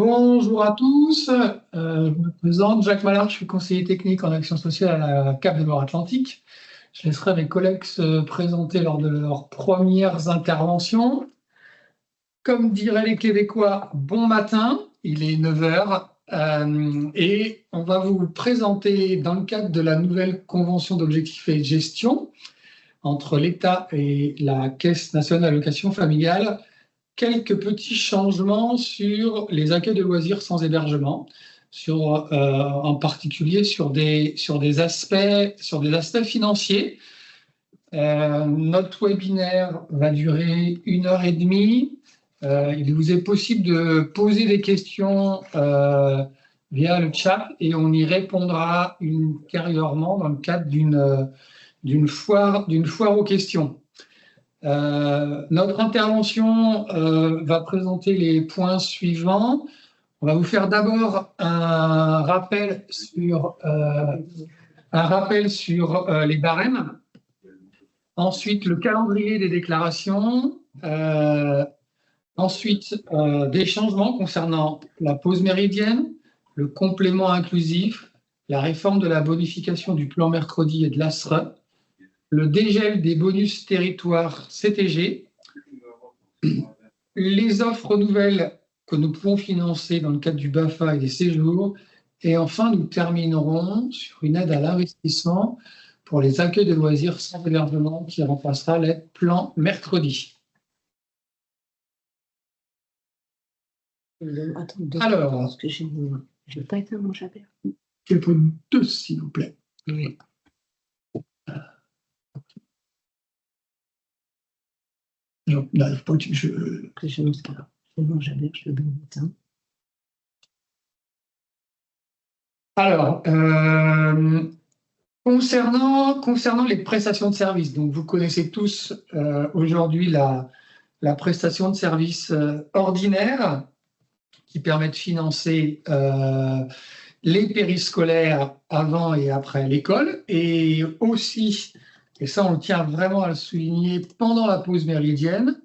Bonjour à tous, je me présente Jacques Mallard, je suis conseiller technique en action sociale à la CAF de Loire-Atlantique. Je laisserai mes collègues se présenter lors de leurs premières interventions. Comme diraient les Québécois, bon matin, il est 9 heures et on va vous présenter dans le cadre de la nouvelle convention d'objectifs et de gestion entre l'État et la Caisse nationale d'allocation familiale quelques petits changements sur les accueils de loisirs sans hébergement, en particulier sur des aspects financiers. Notre webinaire va durer 1 h 30. Il vous est possible de poser des questions via le chat et on y répondra ultérieurement dans le cadre d'une foire aux questions. Notre intervention va présenter les points suivants. On va vous faire d'abord un rappel sur les barèmes. Ensuite, le calendrier des déclarations. Ensuite, des changements concernant la pause méridienne, le complément inclusif, la réforme de la bonification du plan mercredi et de l'ASRE, le dégel des bonus territoires CTG, les offres nouvelles que nous pouvons financer dans le cadre du BAFA et des séjours, et enfin nous terminerons sur une aide à l'investissement pour les accueils de loisirs sans hébergement qui remplacera les plans mercredi. Alors, parce que je n'ai pas été mon chapeau. Téléphone 2, s'il vous plaît. Oui. Non, n'arrive pas. Je ne sais pas. Je mange avec, je le matin. Alors, concernant les prestations de services, donc vous connaissez tous aujourd'hui la prestation de service ordinaire qui permet de financer les périscolaires avant et après l'école, et aussi, et ça on tient vraiment à le souligner, pendant la pause méridienne,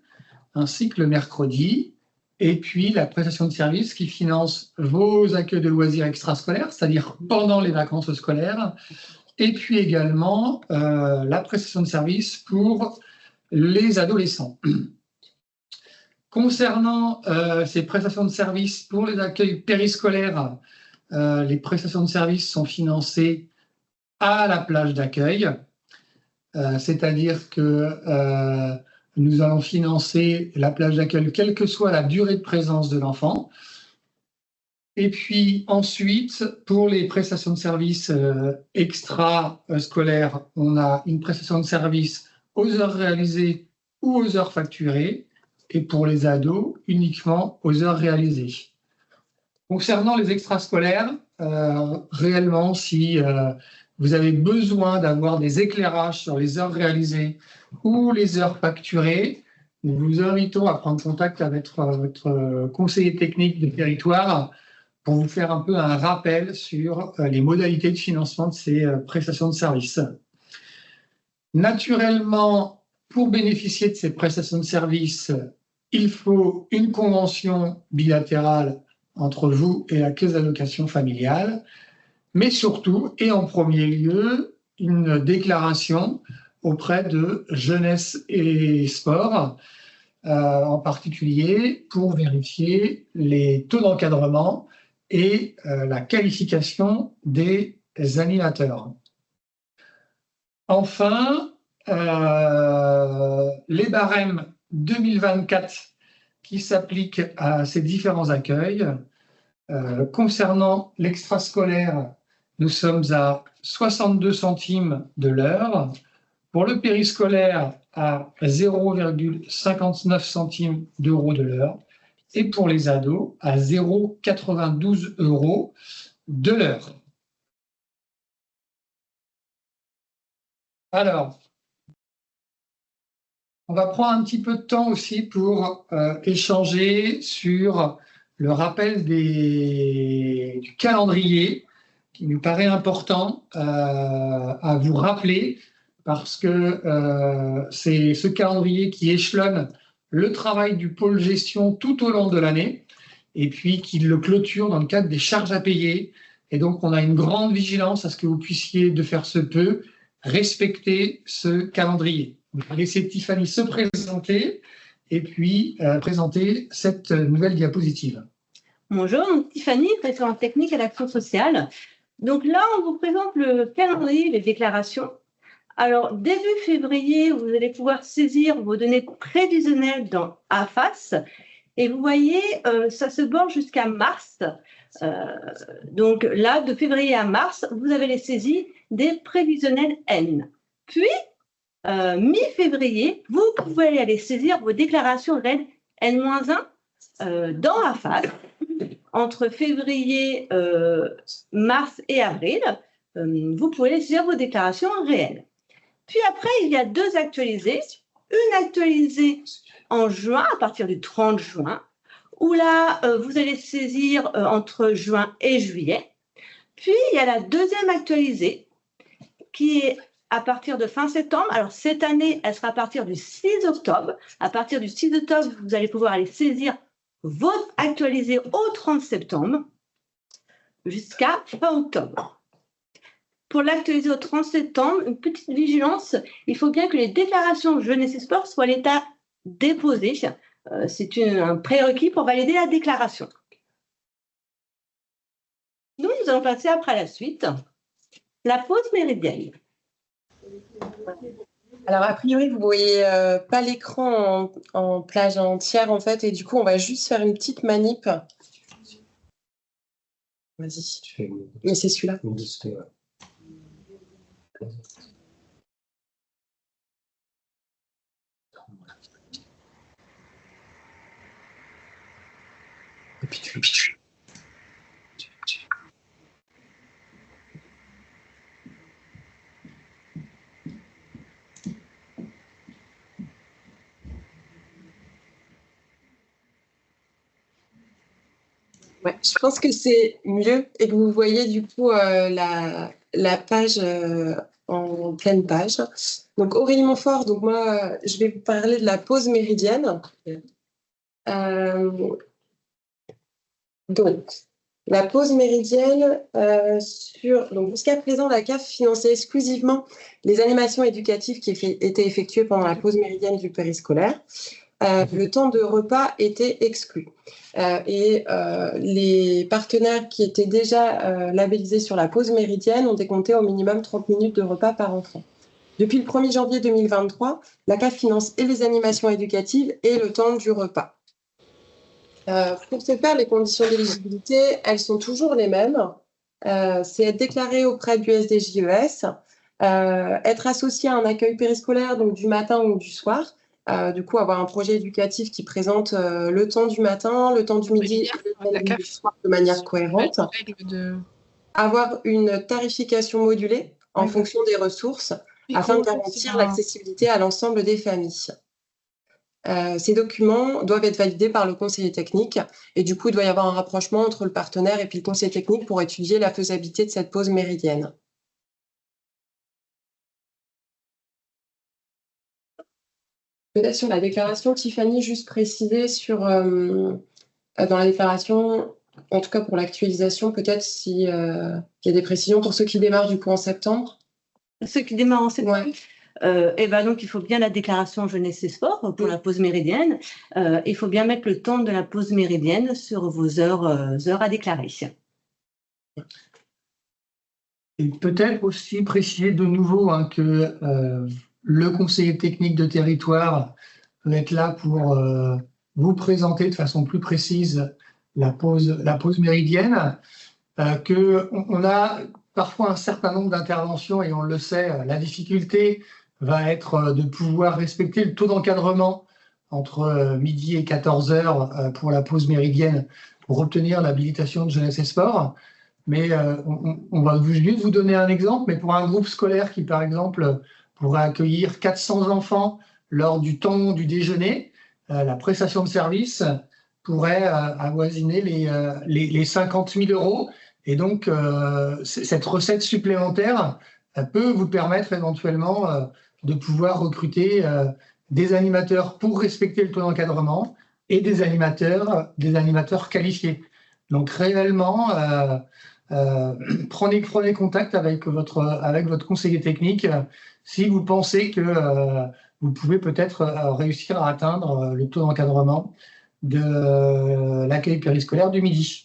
ainsi que le mercredi, et puis la prestation de service qui finance vos accueils de loisirs extrascolaires, c'est-à-dire pendant les vacances scolaires, et puis également la prestation de service pour les adolescents. Concernant ces prestations de services pour les accueils périscolaires, les prestations de services sont financées à la plage d'accueil, c'est-à-dire que nous allons financer la plage d'accueil quelle que soit la durée de présence de l'enfant. Et puis ensuite, pour les prestations de services extrascolaires, on a une prestation de service aux heures réalisées ou aux heures facturées, et pour les ados, uniquement aux heures réalisées. Concernant les extrascolaires, réellement, si vous avez besoin d'avoir des éclairages sur les heures réalisées ou les heures facturées, nous vous invitons à prendre contact avec votre conseiller technique de territoire pour vous faire un peu un rappel sur les modalités de financement de ces prestations de services. Naturellement, pour bénéficier de ces prestations de services, il faut une convention bilatérale entre vous et la Caisse d'allocation familiale, mais surtout, et en premier lieu, une déclaration auprès de Jeunesse et Sport, en particulier pour vérifier les taux d'encadrement et la qualification des animateurs. Enfin, les barèmes 2024 qui s'appliquent à ces différents accueils. Concernant l'extrascolaire, nous sommes à 62 centimes de l'heure. Pour le périscolaire, à 0,59 centimes d'euros de l'heure. Et pour les ados, à 0,92 € de l'heure. Alors, on va prendre un petit peu de temps aussi pour échanger sur le rappel du calendrier qui nous paraît important à vous rappeler parce que c'est ce calendrier qui échelonne le travail du pôle gestion tout au long de l'année et puis qu'il le clôture dans le cadre des charges à payer. Et donc, on a une grande vigilance à ce que vous puissiez, de faire ce peu, respecter ce calendrier. Je vais laisser Tiffany se présenter et puis présenter cette nouvelle diapositive. Bonjour, donc Tiffany, référente technique à l'action sociale. Donc là, on vous présente le calendrier des déclarations. Alors, début février, vous allez pouvoir saisir vos données prévisionnelles dans AFAS. Et vous voyez, ça se borne jusqu'à mars. Donc là, de février à mars, vous avez les saisies des prévisionnels N. Puis, mi-février, vous pouvez aller saisir vos déclarations RED N-1 dans AFAS. Entre février, mars et avril, vous pouvez les saisir vos déclarations réelles. Puis après, il y a deux actualisées. Une actualisée en juin, à partir du 30 juin, où là, vous allez saisir entre juin et juillet. Puis, il y a la deuxième actualisée qui est à partir de fin septembre. Alors, cette année, elle sera à partir du 6 octobre. À partir du 6 octobre, vous allez pouvoir aller saisir votre actualisé au 30 septembre jusqu'à fin octobre. Pour l'actualiser au 30 septembre, une petite vigilance, il faut bien que les déclarations jeunesse et sport soient à l'état déposé. C'est un prérequis pour valider la déclaration. Nous allons passer après à la suite. La pause méridienne. Alors, a priori, vous ne voyez pas l'écran en plage entière, en fait, et du coup, on va juste faire une petite manip. Vas-y. Mais c'est celui-là. Et puis tu... Ouais, je pense que c'est mieux et que vous voyez du coup la page en pleine page. Donc Aurélie Montfort, donc moi je vais vous parler de la pause méridienne. Donc la pause méridienne donc jusqu'à présent la CAF finançait exclusivement les animations éducatives qui étaient effectuées pendant la pause méridienne du périscolaire. Le temps de repas était exclu. Les partenaires qui étaient déjà labellisés sur la pause méridienne ont décompté au minimum 30 minutes de repas par enfant. Depuis le 1er janvier 2023, la CAF finance et les animations éducatives et le temps du repas. Pour ce faire, les conditions d'éligibilité, elles sont toujours les mêmes. C'est être déclaré auprès du SDJES, être associé à un accueil périscolaire, donc du matin ou du soir. Du coup, avoir un projet éducatif qui présente le temps du matin, le temps du midi et le temps du soir de manière cohérente. Avoir une tarification modulée en fonction des ressources afin de garantir l'accessibilité à l'ensemble des familles. Ces documents doivent être validés par le conseiller technique et du coup, il doit y avoir un rapprochement entre le partenaire et puis le conseiller technique pour étudier la faisabilité de cette pause méridienne. Peut-être sur la déclaration, Tiffany, juste préciser sur, dans la déclaration, en tout cas pour l'actualisation, peut-être s'il y a des précisions pour ceux qui démarrent du coup en septembre. Ceux qui démarrent en septembre, ouais. Donc il faut bien la déclaration jeunesse et sport pour la pause méridienne. Il faut bien mettre le temps de la pause méridienne sur vos heures à déclarer. Et peut-être aussi préciser de nouveau que le conseiller technique de territoire peut être là pour vous présenter de façon plus précise la pause méridienne, qu'on a parfois un certain nombre d'interventions et on le sait, la difficulté va être de pouvoir respecter le taux d'encadrement entre midi et 14 heures pour la pause méridienne pour obtenir l'habilitation de jeunesse et sport. Mais on va juste vous donner un exemple, mais pour un groupe scolaire qui, par exemple, pourrait accueillir 400 enfants lors du temps du déjeuner, la prestation de service pourrait avoisiner les 50 000 €. Et donc, cette recette supplémentaire peut vous permettre éventuellement de pouvoir recruter des animateurs pour respecter le taux d'encadrement et des animateurs qualifiés. Donc réellement, prenez contact avec votre conseiller technique si vous pensez que vous pouvez peut-être réussir à atteindre le taux d'encadrement de l'accueil périscolaire du midi.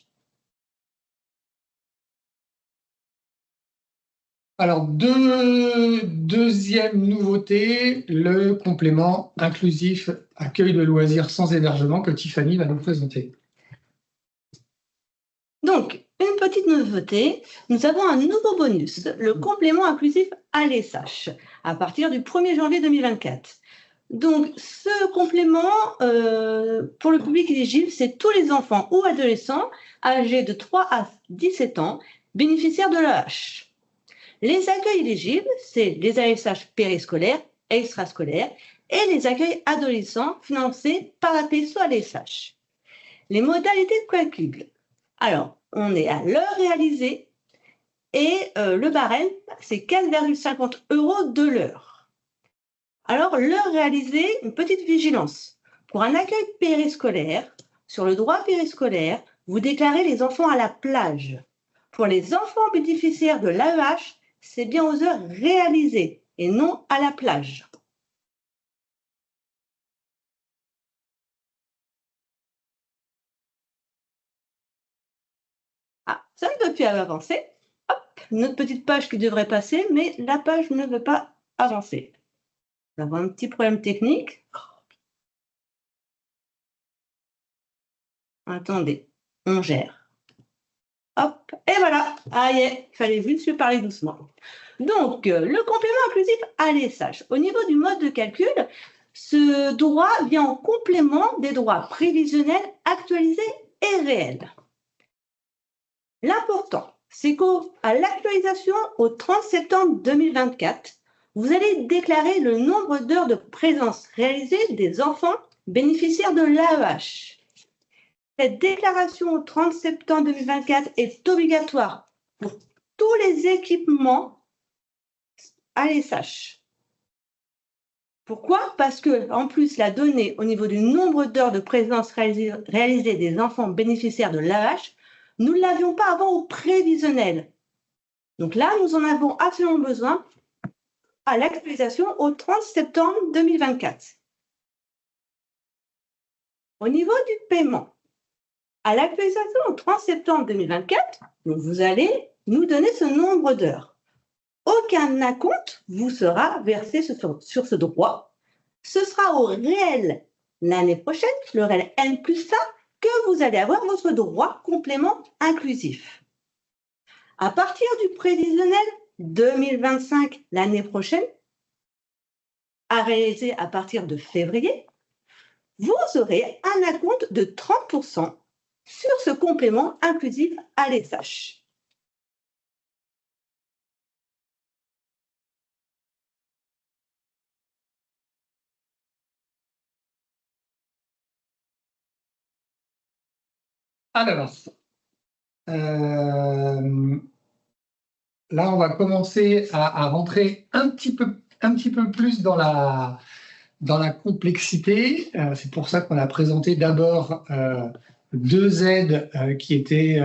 Alors, deuxième nouveauté, le complément inclusif accueil de loisirs sans hébergement que Tiffany va nous présenter. Donc, une petite nouveauté, nous avons un nouveau bonus, le complément inclusif ALESH, à partir du 1er janvier 2024. Donc, ce complément, pour le public éligible, c'est tous les enfants ou adolescents âgés de 3 à 17 ans bénéficiaires de l'AH. Les accueils éligibles, c'est les AESH périscolaires, extrascolaires et les accueils adolescents financés par la PSO ALESH. Les modalités de calcul. Alors, on est à l'heure réalisée et le barème, c'est 4,50 € de l'heure. Alors, l'heure réalisée, une petite vigilance. Pour un accueil périscolaire, sur le droit périscolaire, vous déclarez les enfants à la plage. Pour les enfants bénéficiaires de l'AEH, c'est bien aux heures réalisées et non à la plage. Ah, ça ne peut plus avancer. Hop, notre petite page qui devrait passer, mais la page ne veut pas avancer. Nous avons un petit problème technique. Attendez, on gère. Hop, et voilà. Ah, il fallait juste parler doucement. Donc, le complément inclusif ALESH. Au niveau du mode de calcul, ce droit vient en complément des droits prévisionnels actualisés et réels. L'important, c'est qu'à l'actualisation au 30 septembre 2024, vous allez déclarer le nombre d'heures de présence réalisées des enfants bénéficiaires de l'AEH. Cette déclaration au 30 septembre 2024 est obligatoire pour tous les équipements ALESH. Pourquoi? Parce que, en plus, la donnée au niveau du nombre d'heures de présence réalisées des enfants bénéficiaires de l'AEH, nous ne l'avions pas avant au prévisionnel. Donc là, nous en avons absolument besoin à l'actualisation au 30 septembre 2024. Au niveau du paiement, à l'actualisation au 30 septembre 2024, donc vous allez nous donner ce nombre d'heures. Aucun acompte vous sera versé sur ce droit. Ce sera au réel l'année prochaine, le réel N+1, que vous allez avoir votre droit complément inclusif. À partir du prévisionnel 2025, l'année prochaine, à réaliser à partir de février, vous aurez un acompte de 30% sur ce complément inclusif ALESH. Alors, là, on va commencer à rentrer un petit peu plus dans la complexité. C'est pour ça qu'on a présenté d'abord deux aides qui étaient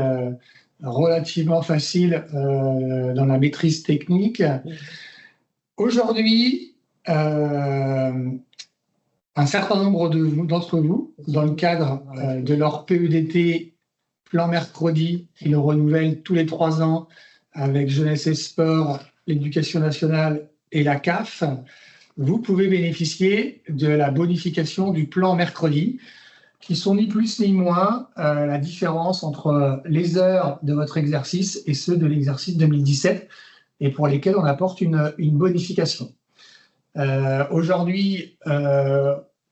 relativement faciles dans la maîtrise technique. Aujourd'hui, un certain nombre d'entre vous, dans le cadre de leur PEDT plan mercredi, qui le renouvellent tous les 3 ans avec Jeunesse et Sport, l'Éducation nationale et la CAF, vous pouvez bénéficier de la bonification du plan mercredi, qui sont ni plus ni moins la différence entre les heures de votre exercice et ceux de l'exercice 2017, et pour lesquels on apporte une bonification. Aujourd'hui,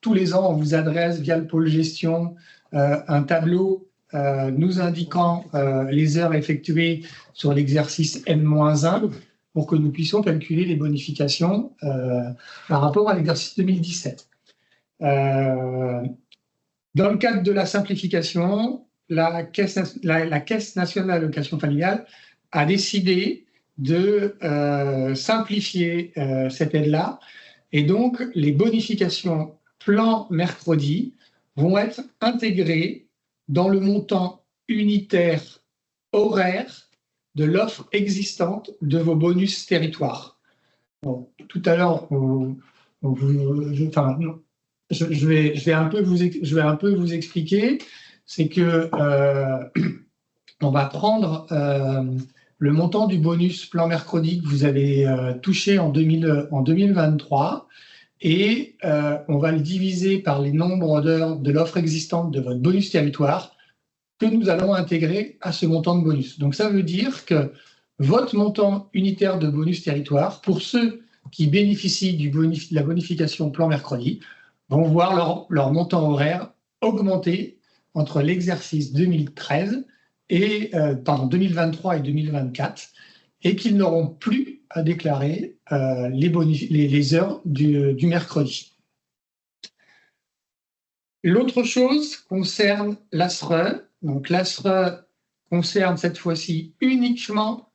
tous les ans, on vous adresse via le pôle gestion un tableau nous indiquant les heures effectuées sur l'exercice N-1 pour que nous puissions calculer les bonifications par rapport à l'exercice 2017. Dans le cadre de la simplification, la Caisse nationale d'allocation familiale a décidé de simplifier cette aide-là, et donc les bonifications plan mercredi vont être intégrés dans le montant unitaire horaire de l'offre existante de vos bonus territoires. Bon, tout à l'heure, je vais un peu vous expliquer. C'est que on va prendre le montant du bonus plan mercredi que vous avez touché en 2023 et on va le diviser par les nombres d'heures de l'offre existante de votre bonus territoire que nous allons intégrer à ce montant de bonus. Donc ça veut dire que votre montant unitaire de bonus territoire, pour ceux qui bénéficient de la bonification plan mercredi, vont voir leur montant horaire augmenter entre l'exercice 2023 et 2024 et qu'ils n'auront plus à déclarer les heures du mercredi. L'autre chose concerne l'ASRE. Donc l'ASRE concerne cette fois-ci uniquement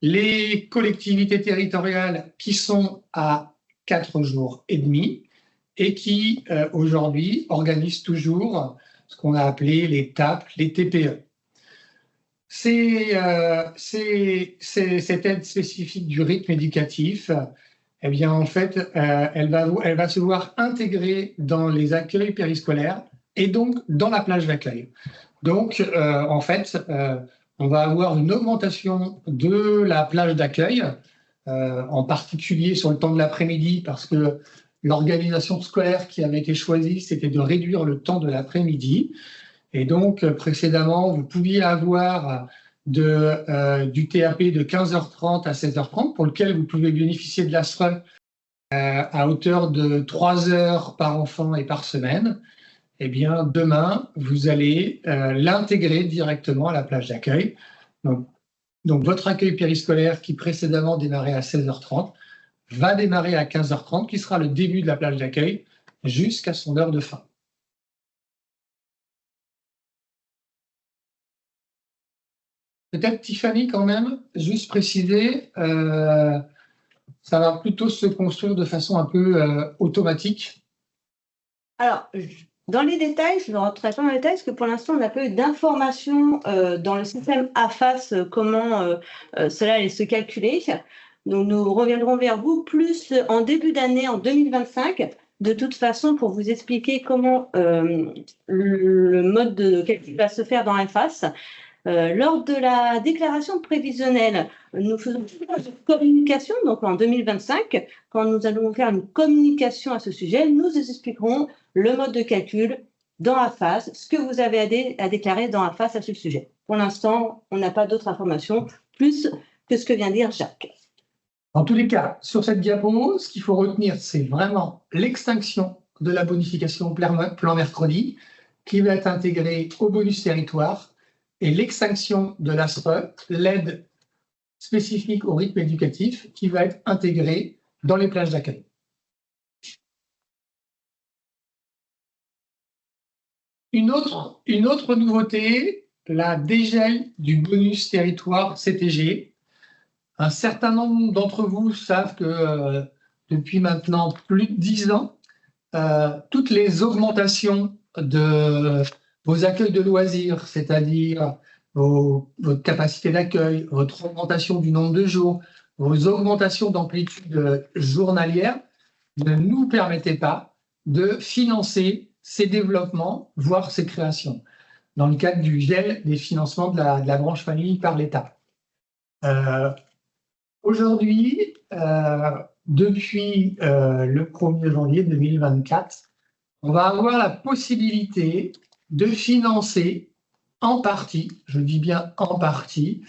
les collectivités territoriales qui sont à 4 jours et demi et qui aujourd'hui organisent toujours ce qu'on a appelé les TAP, les TPE. Cette aide spécifique du rythme éducatif, eh bien, en fait, elle va se voir intégrée dans les accueils périscolaires et donc dans la plage d'accueil. Donc, en fait, on va avoir une augmentation de la plage d'accueil, en particulier sur le temps de l'après-midi, parce que l'organisation scolaire qui avait été choisie, c'était de réduire le temps de l'après-midi. Et donc, précédemment, vous pouviez avoir du TAP de 15h30 à 16h30, pour lequel vous pouvez bénéficier de l'ASRE à hauteur de 3 heures par enfant et par semaine. Eh bien, demain, vous allez l'intégrer directement à la plage d'accueil. Donc, votre accueil périscolaire qui précédemment démarrait à 16h30 va démarrer à 15h30, qui sera le début de la plage d'accueil, jusqu'à son heure de fin. Peut-être Tiffany quand même, juste préciser, ça va plutôt se construire de façon un peu automatique. Alors, dans les détails, je ne rentrerai pas dans les détails parce que pour l'instant, on n'a pas eu d'informations dans le système AFAS comment cela allait se calculer. Donc, nous reviendrons vers vous plus en début d'année, en 2025, de toute façon, pour vous expliquer comment le mode de calcul va se faire dans AFAS. Lors de la déclaration prévisionnelle, nous faisons une communication, donc en 2025, quand nous allons faire une communication à ce sujet, nous expliquerons le mode de calcul dans AFAS, ce que vous avez à déclarer dans AFAS à ce sujet. Pour l'instant, on n'a pas d'autres informations, plus que ce que vient de dire Jacques. En tous les cas, sur cette diapo, ce qu'il faut retenir, c'est vraiment l'extinction de la bonification plan mercredi qui va être intégrée au bonus territoire et l'extinction de l'ASRE, l'aide spécifique au rythme éducatif, qui va être intégrée dans les plages d'accueil. Une autre nouveauté, la dégel du bonus territoire CTG. Un certain nombre d'entre vous savent que depuis maintenant plus de 10 ans, toutes les augmentations de vos accueils de loisirs, c'est-à-dire votre capacité d'accueil, votre augmentation du nombre de jours, vos augmentations d'amplitude journalière, ne nous permettaient pas de financer ces développements, voire ces créations, dans le cadre du gel des financements de la branche famille par l'État. Aujourd'hui, depuis le 1er janvier 2024, on va avoir la possibilité de financer en partie, je dis bien en partie,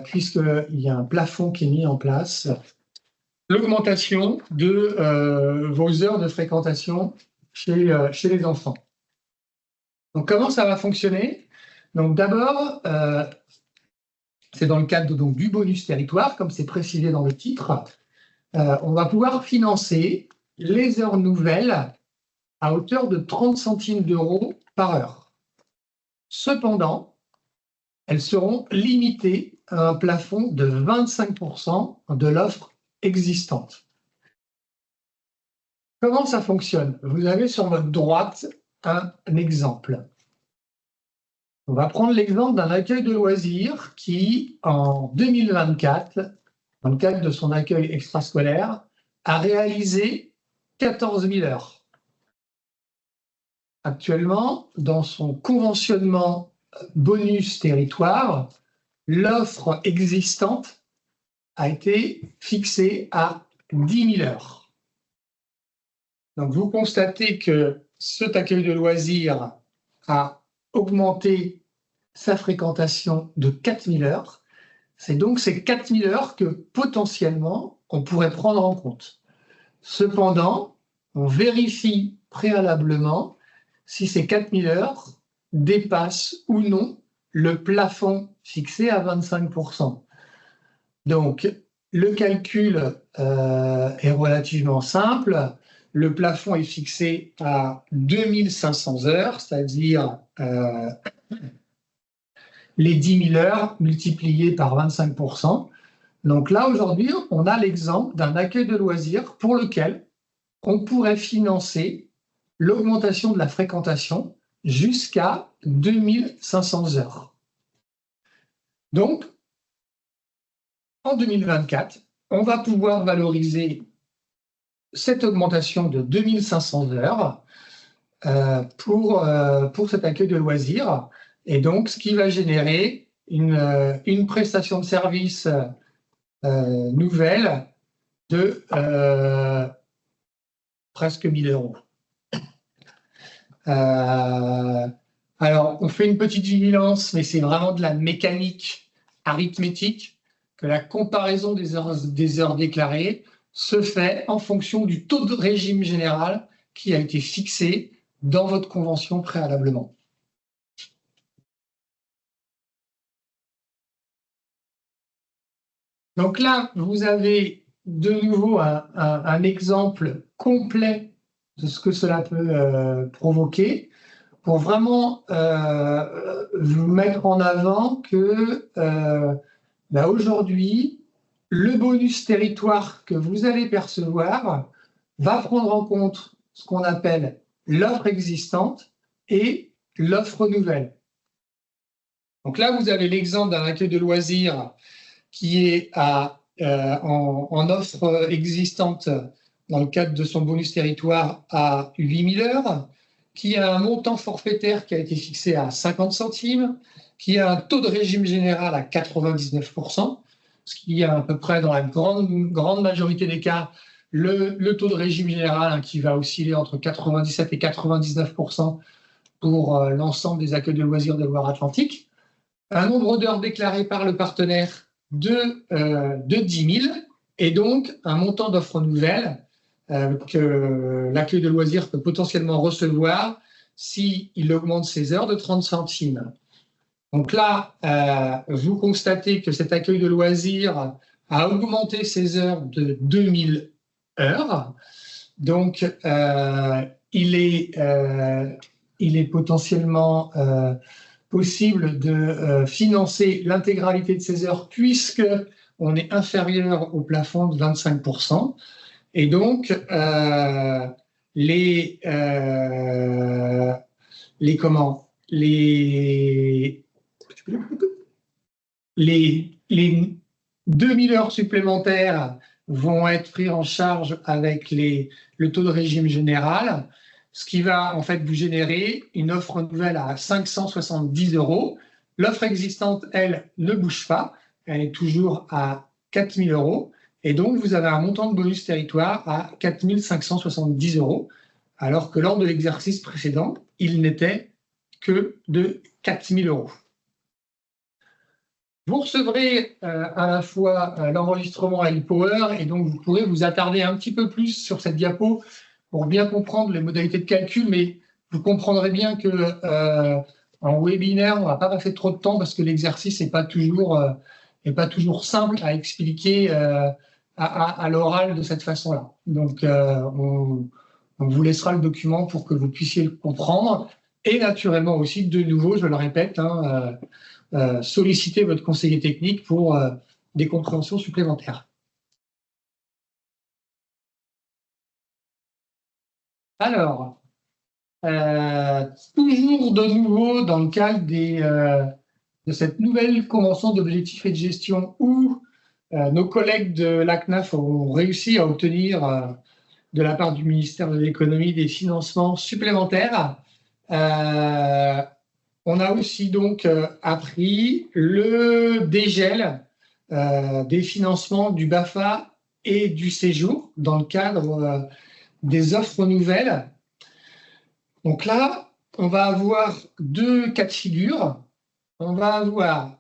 puisqu'il y a un plafond qui est mis en place, l'augmentation de vos heures de fréquentation chez les enfants. Donc, comment ça va fonctionner? Donc, d'abord, c'est dans le cadre donc, du bonus territoire, comme c'est précisé dans le titre, on va pouvoir financer les heures nouvelles à hauteur de 30 centimes d'euros par heure. Cependant, elles seront limitées à un plafond de 25% de l'offre existante. Comment ça fonctionne? Vous avez sur votre droite un exemple. On va prendre l'exemple d'un accueil de loisirs qui, en 2024, dans le cadre de son accueil extrascolaire, a réalisé 14 000 heures. Actuellement, dans son conventionnement bonus territoire, l'offre existante a été fixée à 10 000 heures. Donc, vous constatez que cet accueil de loisirs a augmenté sa fréquentation de 4 000 heures. C'est donc ces 4 000 heures que potentiellement on pourrait prendre en compte. Cependant, on vérifie préalablement si ces 4 000 heures dépassent ou non le plafond fixé à 25%. Donc, le calcul est relativement simple. Le plafond est fixé à 2500 heures, c'est-à-dire les 10 000 heures multipliées par 25%. Donc là, aujourd'hui, on a l'exemple d'un accueil de loisirs pour lequel on pourrait financer l'augmentation de la fréquentation jusqu'à 2500 heures. Donc, en 2024, on va pouvoir valoriser cette augmentation de 2500 heures pour cet accueil de loisirs. Et donc, ce qui va générer une prestation de service nouvelle de presque 1 000 euros. Alors, on fait une petite vigilance, mais c'est vraiment de la mécanique arithmétique, que la comparaison des heures déclarées se fait en fonction du taux de régime général qui a été fixé dans votre convention préalablement. Donc là, vous avez de nouveau un exemple complet de ce que cela peut provoquer pour vraiment vous mettre en avant que aujourd'hui, le bonus territoire que vous allez percevoir va prendre en compte ce qu'on appelle l'offre existante et l'offre nouvelle. Donc là, vous avez l'exemple d'un accueil de loisirs qui est en offre existante dans le cadre de son bonus territoire à 8 000 heures, qui a un montant forfaitaire qui a été fixé à 50 centimes, qui a un taux de régime général à 99%, ce qui est à peu près dans la grande majorité des cas le taux de régime général qui va osciller entre 97 et 99% pour l'ensemble des accueils de loisirs de Loire-Atlantique. Un nombre d'heures déclarées par le partenaire de 10 000 et donc un montant d'offres nouvelles que l'accueil de loisirs peut potentiellement recevoir s'il augmente ses heures de 30 centimes. Donc là, vous constatez que cet accueil de loisirs a augmenté ses heures de 2000 heures. Donc, il est potentiellement possible de financer l'intégralité de ces heures puisque on est inférieur au plafond de 25%. Et donc, les 2000 heures supplémentaires vont être prises en charge avec le taux de régime général, ce qui va en fait vous générer une offre nouvelle à 570 €. L'offre existante, elle, ne bouge pas, elle est toujours à 4 000 €. Et donc, vous avez un montant de bonus territoire à 4 570 €, alors que lors de l'exercice précédent, il n'était que de 4 000 €. Vous recevrez à la fois l'enregistrement à e-Power et donc vous pourrez vous attarder un petit peu plus sur cette diapo pour bien comprendre les modalités de calcul, mais vous comprendrez bien que en webinaire, on ne va pas passer trop de temps parce que l'exercice n'est pas toujours simple à expliquer à l'oral de cette façon-là. Donc, on vous laissera le document pour que vous puissiez le comprendre. Et naturellement aussi, de nouveau, je le répète, solliciter votre conseiller technique pour des compréhensions supplémentaires. Alors, toujours de nouveau dans le cadre de cette nouvelle convention d'objectifs et de gestion où nos collègues de l'ACNAF ont réussi à obtenir de la part du ministère de l'économie des financements supplémentaires. On a aussi donc appris le dégel des financements du BAFA et du séjour dans le cadre des offres nouvelles. Donc là, on va avoir deux cas de figure. On va avoir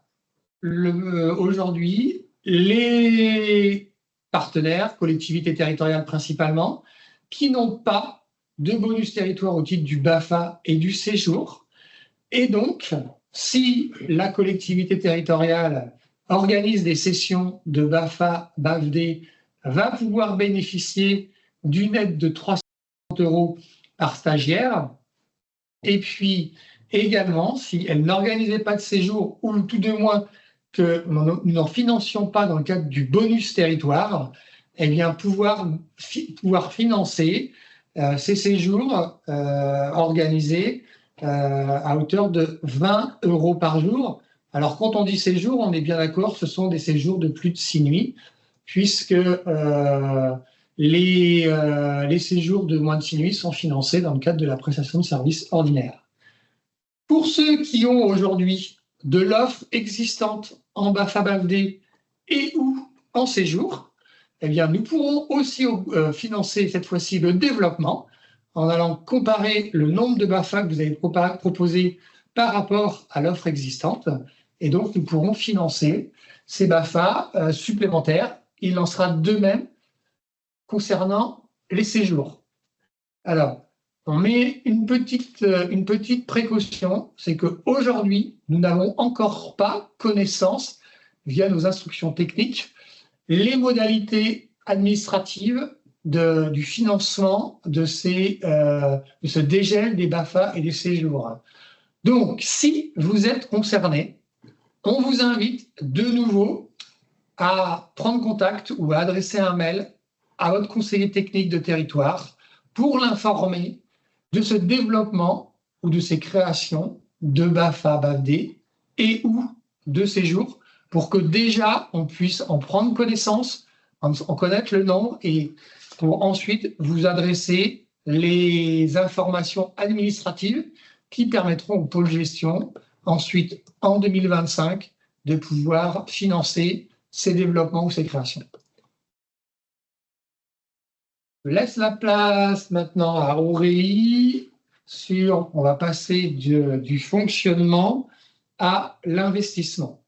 aujourd'hui les partenaires, collectivités territoriales principalement, qui n'ont pas de bonus territoire au titre du BAFA et du séjour. Et donc, si la collectivité territoriale organise des sessions de BAFA, BAFD, va pouvoir bénéficier d'une aide de 300 € par stagiaire. Et puis, également, si elle n'organisait pas de séjour, ou tout de moins que nous n'en financions pas dans le cadre du bonus territoire, eh bien, pouvoir financer ces séjours organisés à hauteur de 20 € par jour. Alors, quand on dit séjour, on est bien d'accord, ce sont des séjours de plus de 6 nuits, puisque les séjours de moins de 6 nuits sont financés dans le cadre de la prestation de services ordinaire. Pour ceux qui ont aujourd'hui de l'offre existante en BAFA-BAFD et ou en séjour, eh bien, nous pourrons aussi financer cette fois-ci le développement en allant comparer le nombre de BAFA que vous avez proposé par rapport à l'offre existante. Et donc, nous pourrons financer ces BAFA supplémentaires. Il en sera de même concernant les séjours. Alors, on met une petite précaution, c'est qu'aujourd'hui, nous n'avons encore pas connaissance, via nos instructions techniques, les modalités administratives du financement de ce dégel des BAFA et des séjours. Donc, si vous êtes concerné, on vous invite de nouveau à prendre contact ou à adresser un mail à votre conseiller technique de territoire pour l'informer de ce développement ou de ces créations de BAFA, BAFD et ou de séjours pour que déjà on puisse en prendre connaissance, en connaître le nombre et pour ensuite vous adresser les informations administratives qui permettront au pôle gestion ensuite en 2025 de pouvoir financer ces développements ou ces créations. Je laisse la place maintenant à Aurélie on va passer du fonctionnement à l'investissement.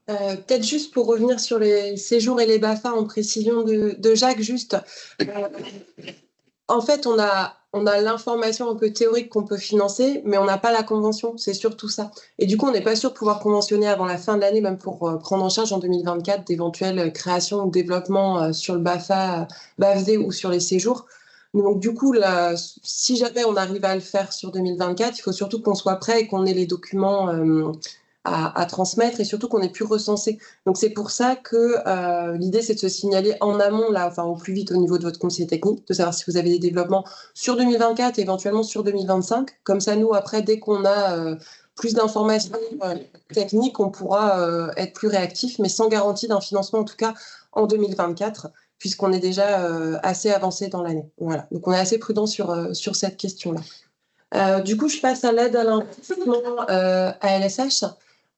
Peut-être juste pour revenir sur les séjours et les BAFA en précision de Jacques, juste. En fait, on a l'information un peu théorique qu'on peut financer, mais on n'a pas la convention, c'est surtout ça. Et du coup, on n'est pas sûr de pouvoir conventionner avant la fin de l'année, même pour prendre en charge en 2024 d'éventuelles créations ou développements sur le BAFA, BAFD ou sur les séjours. Donc du coup, là, si jamais on arrive à le faire sur 2024, il faut surtout qu'on soit prêt et qu'on ait les documents à transmettre et surtout qu'on ait pu recenser. Donc c'est pour ça que l'idée c'est de se signaler en amont, là, enfin au plus vite au niveau de votre conseiller technique, de savoir si vous avez des développements sur 2024 et éventuellement sur 2025. Comme ça, nous, après, dès qu'on a plus d'informations techniques, on pourra être plus réactif, mais sans garantie d'un financement, en tout cas en 2024, puisqu'on est déjà assez avancé dans l'année. Voilà. Donc on est assez prudent sur cette question-là. Du coup, je passe à l'aide à l'investissement à LSH.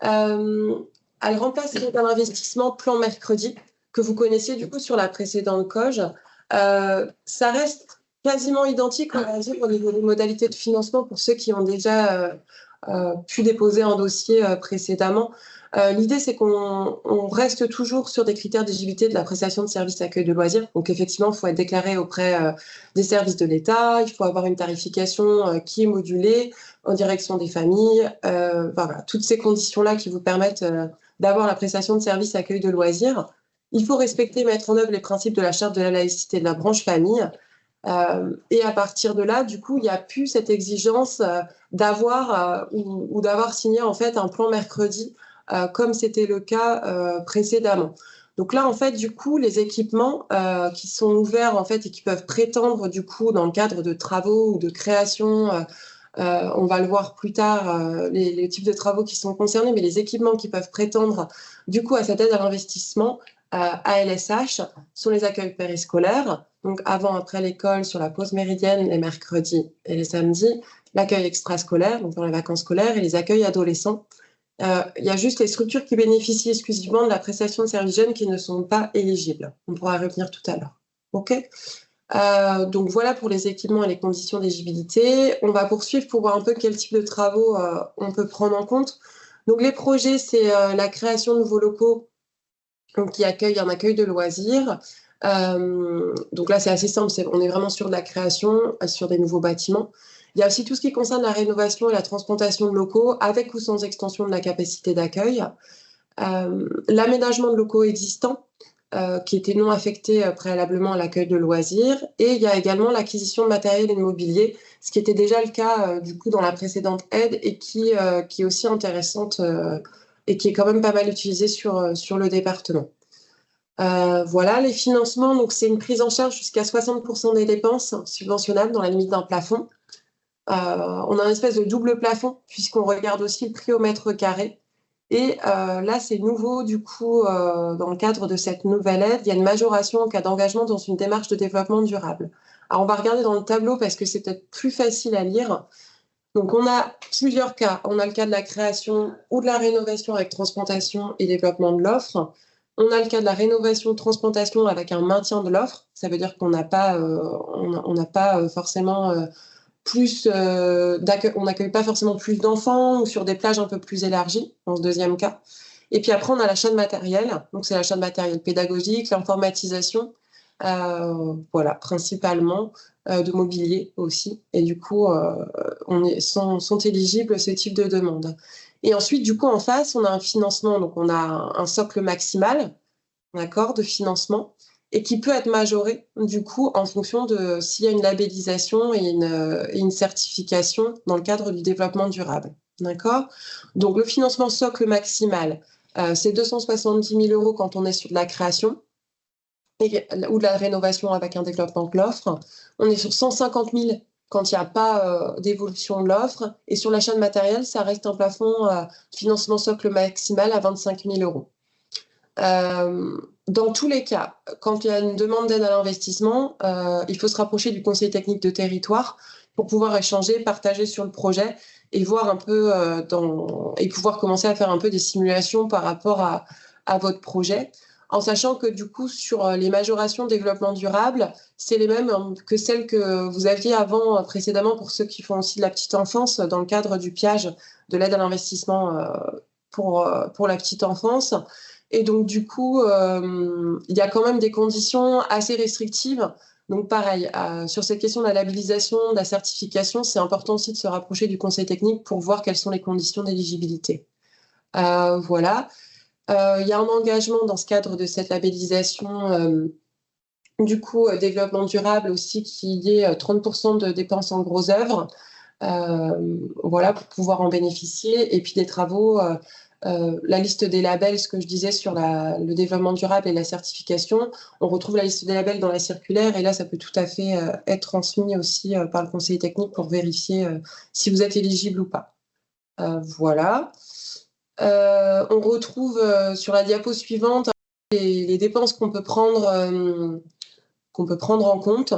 Elle remplace un investissement plan mercredi que vous connaissiez du coup sur la précédente COG. Ça reste quasiment identique, on va dire, au niveau des modalités de financement pour ceux qui ont déjà pu déposer un dossier précédemment. L'idée, c'est qu'on reste toujours sur des critères d'éligibilité de la prestation de services accueil de loisirs. Donc, effectivement, il faut être déclaré auprès des services de l'État. Il faut avoir une tarification qui est modulée en direction des familles. Voilà, toutes ces conditions-là qui vous permettent d'avoir la prestation de services accueil de loisirs. Il faut respecter et mettre en œuvre les principes de la charte de la laïcité de la branche famille. Et à partir de là, du coup, il n'y a plus cette exigence d'avoir ou d'avoir signé en fait un plan mercredi comme c'était le cas précédemment. Donc là, en fait, du coup, les équipements qui sont ouverts en fait et qui peuvent prétendre du coup dans le cadre de travaux ou de création, on va le voir plus tard, les types de travaux qui sont concernés, mais les équipements qui peuvent prétendre du coup à cette aide à l'investissement ALSH sont les accueils périscolaires, donc avant, après l'école, sur la pause méridienne, les mercredis et les samedis, l'accueil extrascolaire, donc dans les vacances scolaires, et les accueils adolescents. Il y a juste les structures qui bénéficient exclusivement de la prestation de services jeunes qui ne sont pas éligibles. On pourra revenir tout à l'heure. OK ? Donc voilà pour les équipements et les conditions d'éligibilité. On va poursuivre pour voir un peu quel type de travaux on peut prendre en compte. Donc les projets, c'est la création de nouveaux locaux qui accueillent un accueil de loisirs. Donc là, c'est assez simple, on est vraiment sur de la création, sur des nouveaux bâtiments. Il y a aussi tout ce qui concerne la rénovation et la transplantation de locaux, avec ou sans extension de la capacité d'accueil. L'aménagement de locaux existants, qui étaient non affectés préalablement à l'accueil de loisirs. Et il y a également l'acquisition de matériel et de mobilier, ce qui était déjà le cas du coup dans la précédente aide et qui est aussi intéressante et qui est quand même pas mal utilisée sur le département. Voilà, les financements, donc c'est une prise en charge jusqu'à 60% des dépenses subventionnables dans la limite d'un plafond. On a une espèce de double plafond puisqu'on regarde aussi le prix au mètre carré. Et là, c'est nouveau, du coup, dans le cadre de cette nouvelle aide, il y a une majoration en cas d'engagement dans une démarche de développement durable. Alors, on va regarder dans le tableau parce que c'est peut-être plus facile à lire. Donc, on a plusieurs cas. On a le cas de la création ou de la rénovation avec transplantation et développement de l'offre. On a le cas de la rénovation, transplantation avec un maintien de l'offre. Ça veut dire qu'on n'a pas, forcément plus, on n'accueille pas forcément plus d'enfants ou sur des plages un peu plus élargies, dans ce deuxième cas. Et puis après, on a l'achat de matériel. Donc, c'est l'achat de matériel pédagogique, l'informatisation, voilà, principalement, de mobilier aussi. Et du coup, sont éligibles ce type de demande. Et ensuite, du coup, en face, on a un financement. Donc, on a un socle maximal, d'accord, de financement, et qui peut être majoré, du coup, en fonction de s'il y a une labellisation et une certification dans le cadre du développement durable. D'accord ? Donc, le financement socle maximal, c'est 270 000 € quand on est sur de la création ou de la rénovation avec un développement de l'offre. On est sur 150 000 quand il n'y a pas d'évolution de l'offre. Et sur l'achat de matériel, ça reste un plafond financement socle maximal à 25 000 €. Dans tous les cas, quand il y a une demande d'aide à l'investissement, il faut se rapprocher du conseiller technique de territoire pour pouvoir échanger, partager sur le projet et voir un peu et pouvoir commencer à faire un peu des simulations par rapport à votre projet, en sachant que du coup, sur les majorations développement durable, c'est les mêmes que celles que vous aviez avant, précédemment, pour ceux qui font aussi de la petite enfance, dans le cadre du PIAGE, de l'aide à l'investissement pour la petite enfance. Et donc, du coup, il y a quand même des conditions assez restrictives. Donc, pareil, sur cette question de la labellisation, de la certification, c'est important aussi de se rapprocher du conseil technique pour voir quelles sont les conditions d'éligibilité. Voilà. Il y a un engagement dans ce cadre de cette labellisation, du coup, développement durable aussi, qui est 30% de dépenses en gros œuvres, voilà, pour pouvoir en bénéficier. Et puis des travaux, la liste des labels, ce que je disais sur le développement durable et la certification, on retrouve la liste des labels dans la circulaire et là, ça peut tout à fait être transmis aussi par le conseiller technique pour vérifier si vous êtes éligible ou pas. Voilà. On retrouve sur la diapo suivante les dépenses qu'on peut prendre en compte.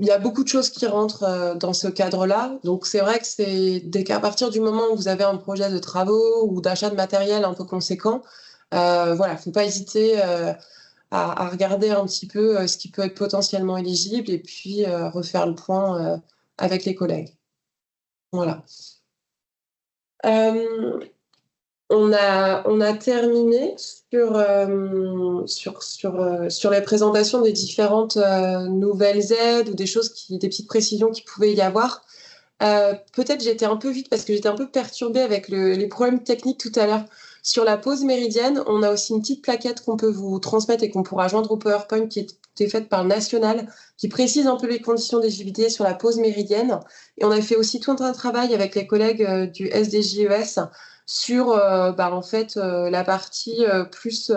Il y a beaucoup de choses qui rentrent dans ce cadre-là. Donc, c'est vrai que c'est qu'à partir du moment où vous avez un projet de travaux ou d'achat de matériel un peu conséquent, voilà, il ne faut pas hésiter à regarder un petit peu ce qui peut être potentiellement éligible et puis refaire le point avec les collègues. Voilà. On a terminé sur les présentations des différentes nouvelles aides ou des petites précisions qui pouvaient y avoir. Peut-être j'ai été un peu vite parce que j'étais un peu perturbée avec les problèmes techniques tout à l'heure. Sur la pause méridienne, on a aussi une petite plaquette qu'on peut vous transmettre et qu'on pourra joindre au PowerPoint qui était faite par le National, qui précise un peu les conditions d'éligibilité sur la pause méridienne. Et on a fait aussi tout un travail avec les collègues du SDJES sur en fait, la partie plus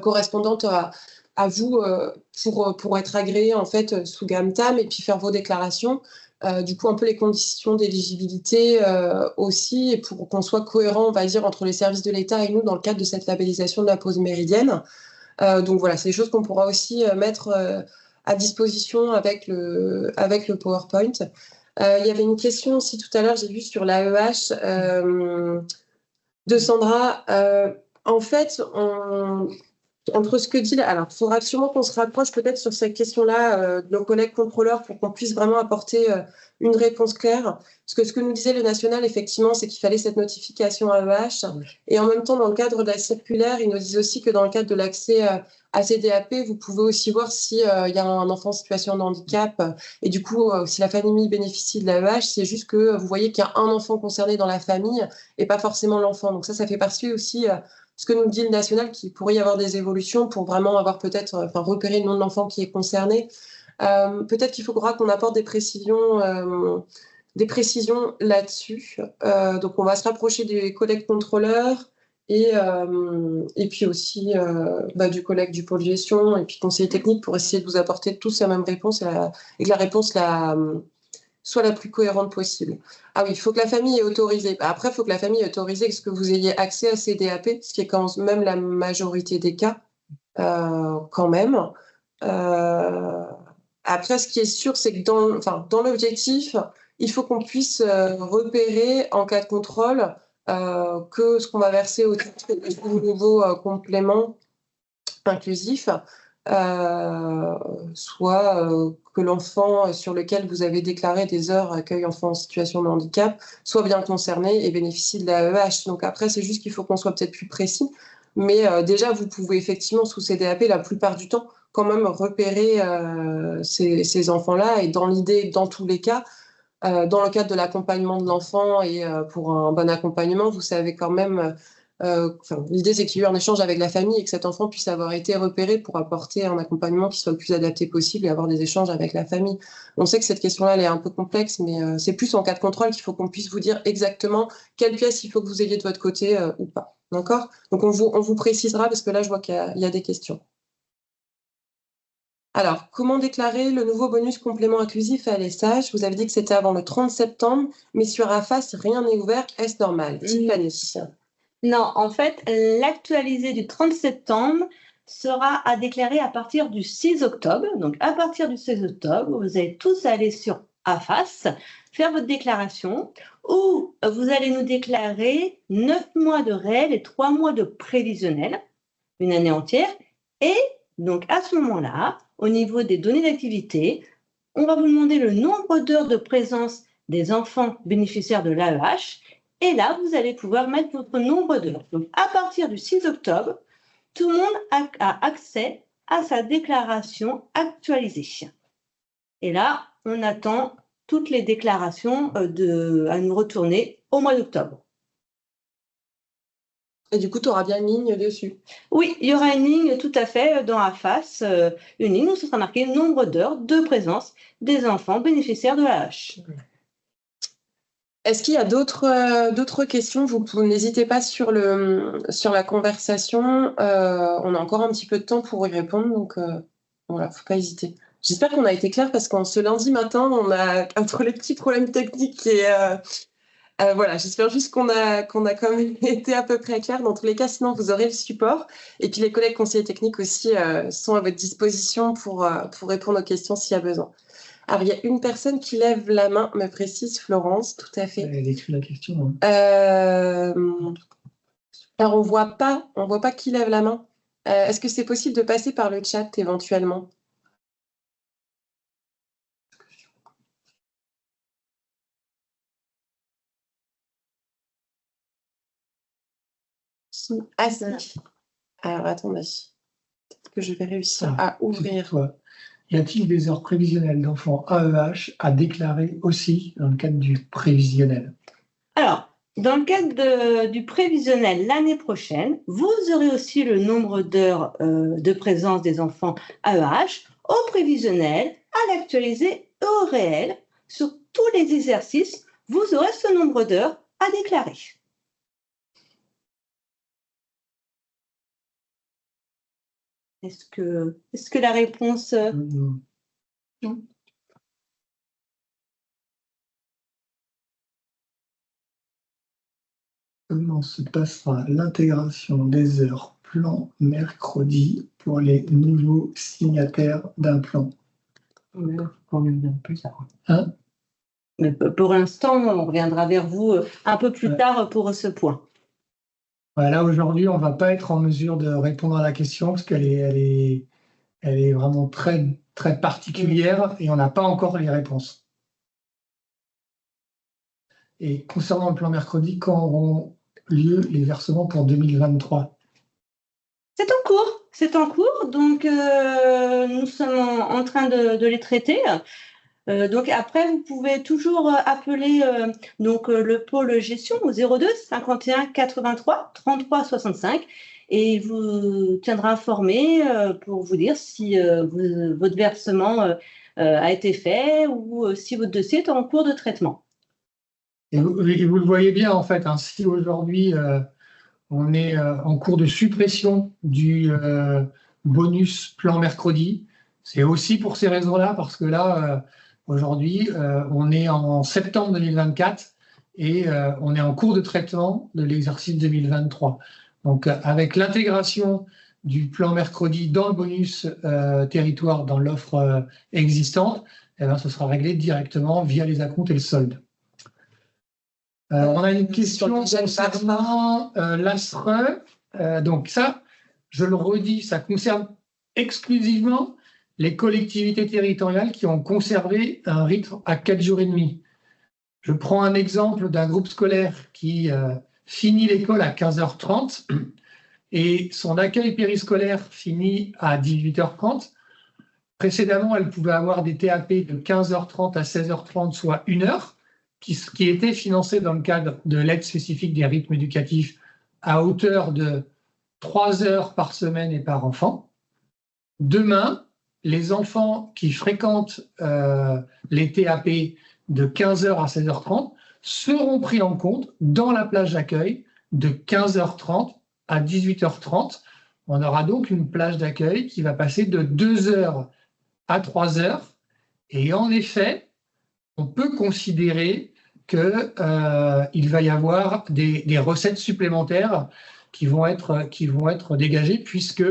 correspondante à vous pour être agréé en fait sous gamme TAM et puis faire vos déclarations. Du coup, un peu les conditions d'éligibilité aussi, et pour qu'on soit cohérent, on va dire, entre les services de l'État et nous dans le cadre de cette labellisation de la pause méridienne. Donc voilà, c'est des choses qu'on pourra aussi mettre à disposition avec le PowerPoint. Il y avait une question aussi tout à l'heure, j'ai vu sur l'AEH de Sandra. En fait, entre ce que dit là, alors il faudra sûrement qu'on se rapproche peut-être sur cette question-là de nos collègues contrôleurs pour qu'on puisse vraiment apporter une réponse claire. Parce que ce que nous disait le national, effectivement, c'est qu'il fallait cette notification AEH. Et en même temps, dans le cadre de la circulaire, ils nous disent aussi que dans le cadre de l'accès à ces DAP, vous pouvez aussi voir s'il y a un enfant en situation de handicap. Et du coup, si la famille bénéficie de l'AEH, c'est juste que vous voyez qu'il y a un enfant concerné dans la famille et pas forcément l'enfant. Donc ça fait partie aussi ce que nous dit le national, qu'il pourrait y avoir des évolutions pour vraiment avoir peut-être, repérer le nom de l'enfant qui est concerné. Peut-être qu'il faudra qu'on apporte des précisions là-dessus. Donc, on va se rapprocher des collègues contrôleurs et puis aussi du collègue du pôle gestion et puis conseiller technique pour essayer de vous apporter tous la même réponse et que la réponse soit la plus cohérente possible. Ah oui, il faut que la famille est autorisée. Après, il faut que la famille est autorisée, que vous ayez accès à ces DAP, ce qui est quand même la majorité des cas, quand même. Après, ce qui est sûr, c'est que dans l'objectif, il faut qu'on puisse repérer en cas de contrôle que ce qu'on va verser au titre du nouveau complément inclusif soit que l'enfant sur lequel vous avez déclaré des heures accueil enfant en situation de handicap soit bien concerné et bénéficie de l'AEH. Donc après, c'est juste qu'il faut qu'on soit peut-être plus précis. Mais déjà, vous pouvez effectivement, sous ces DAP, la plupart du temps, quand même repérer ces enfants-là. Et dans l'idée, dans tous les cas, dans le cadre de l'accompagnement de l'enfant et pour un bon accompagnement, vous savez quand même... l'idée, c'est qu'il y ait eu un échange avec la famille et que cet enfant puisse avoir été repéré pour apporter un accompagnement qui soit le plus adapté possible et avoir des échanges avec la famille. On sait que cette question-là, elle est un peu complexe, mais c'est plus en cas de contrôle qu'il faut qu'on puisse vous dire exactement quelle pièce il faut que vous ayez de votre côté ou pas. D'accord ? Donc, on vous précisera parce que là, je vois qu'il y a des questions. Alors, comment déclarer le nouveau bonus complément inclusif à l'ESH ? Vous avez dit que c'était avant le 30 septembre, mais sur AFAS, rien n'est ouvert. Est-ce normal ? Tiffany. Non, en fait, l'actualisé du 30 septembre sera à déclarer à partir du 6 octobre. Donc, à partir du 16 octobre, vous allez tous aller sur AFAS, faire votre déclaration, où vous allez nous déclarer 9 mois de réel et 3 mois de prévisionnel, une année entière. Et donc, à ce moment-là, au niveau des données d'activité, on va vous demander le nombre d'heures de présence des enfants bénéficiaires de l'AEH. Et là, vous allez pouvoir mettre votre nombre d'heures. Donc, à partir du 6 octobre, tout le monde a accès à sa déclaration actualisée. Et là, on attend toutes les déclarations à nous retourner au mois d'octobre. Et du coup, tu auras bien une ligne dessus. Oui, il y aura une ligne tout à fait dans AFAS, une ligne où ce sera marqué nombre d'heures de présence des enfants bénéficiaires de l'AEH. Est-ce qu'il y a d'autres questions ? Vous n'hésitez pas sur la conversation. On a encore un petit peu de temps pour y répondre, donc voilà, faut pas hésiter. J'espère qu'on a été clair parce qu'en ce lundi matin, on a entre les petits problèmes techniques et voilà, j'espère juste qu'on a quand même été à peu près clair. Dans tous les cas, sinon vous aurez le support. Et puis les collègues conseillers techniques aussi sont à votre disposition pour répondre aux questions s'il y a besoin. Alors, il y a une personne qui lève la main, me précise Florence, tout à fait. Elle écrit la question. Alors, on voit pas qui lève la main. Est-ce que c'est possible de passer par le chat éventuellement ? Ah, si. Alors, attendez. Peut-être que je vais réussir à ouvrir. Y a-t-il des heures prévisionnelles d'enfants AEH à déclarer aussi dans le cadre du prévisionnel ? Alors, dans le cadre du prévisionnel l'année prochaine, vous aurez aussi le nombre d'heures de présence des enfants AEH au prévisionnel, à l'actualisé et au réel. Sur tous les exercices, vous aurez ce nombre d'heures à déclarer. Est-ce que la réponse... Comment se passera l'intégration des heures plan mercredi pour les nouveaux signataires d'un plan? Hein? Mais pour l'instant, on reviendra vers vous un peu plus tard pour ce point. Voilà, aujourd'hui, on ne va pas être en mesure de répondre à la question parce qu'elle est vraiment très, très particulière et on n'a pas encore les réponses. Et concernant le plan mercredi, quand auront lieu les versements pour 2023? C'est en cours, donc nous sommes en train de les traiter. Donc après, vous pouvez toujours appeler le pôle gestion au 02 51 83 33 65 et il vous tiendra informé pour vous dire si votre versement a été fait ou si votre dossier est en cours de traitement. Et vous le voyez bien, en fait, hein, si aujourd'hui on est en cours de suppression du bonus plan mercredi, c'est aussi pour ces raisons-là, parce que là, aujourd'hui, on est en septembre 2024 et on est en cours de traitement de l'exercice 2023. Donc, avec l'intégration du plan mercredi dans le bonus territoire, dans l'offre existante, eh bien, ce sera réglé directement via les acomptes et le solde. On a une question concernant l'ASRE. Donc ça, je le redis, ça concerne exclusivement les collectivités territoriales qui ont conservé un rythme à 4 jours et demi. Je prends un exemple d'un groupe scolaire qui finit l'école à 15h30 et son accueil périscolaire finit à 18h30. Précédemment, elle pouvait avoir des TAP de 15h30 à 16h30, soit 1 heure, qui était financé dans le cadre de l'aide spécifique des rythmes éducatifs à hauteur de 3 heures par semaine et par enfant. Demain, les enfants qui fréquentent les TAP de 15h à 16h30 seront pris en compte dans la plage d'accueil de 15h30 à 18h30. On aura donc une plage d'accueil qui va passer de 2 heures à 3 heures. Et en effet, on peut considérer qu'il va y avoir des recettes supplémentaires qui vont être dégagées, puisque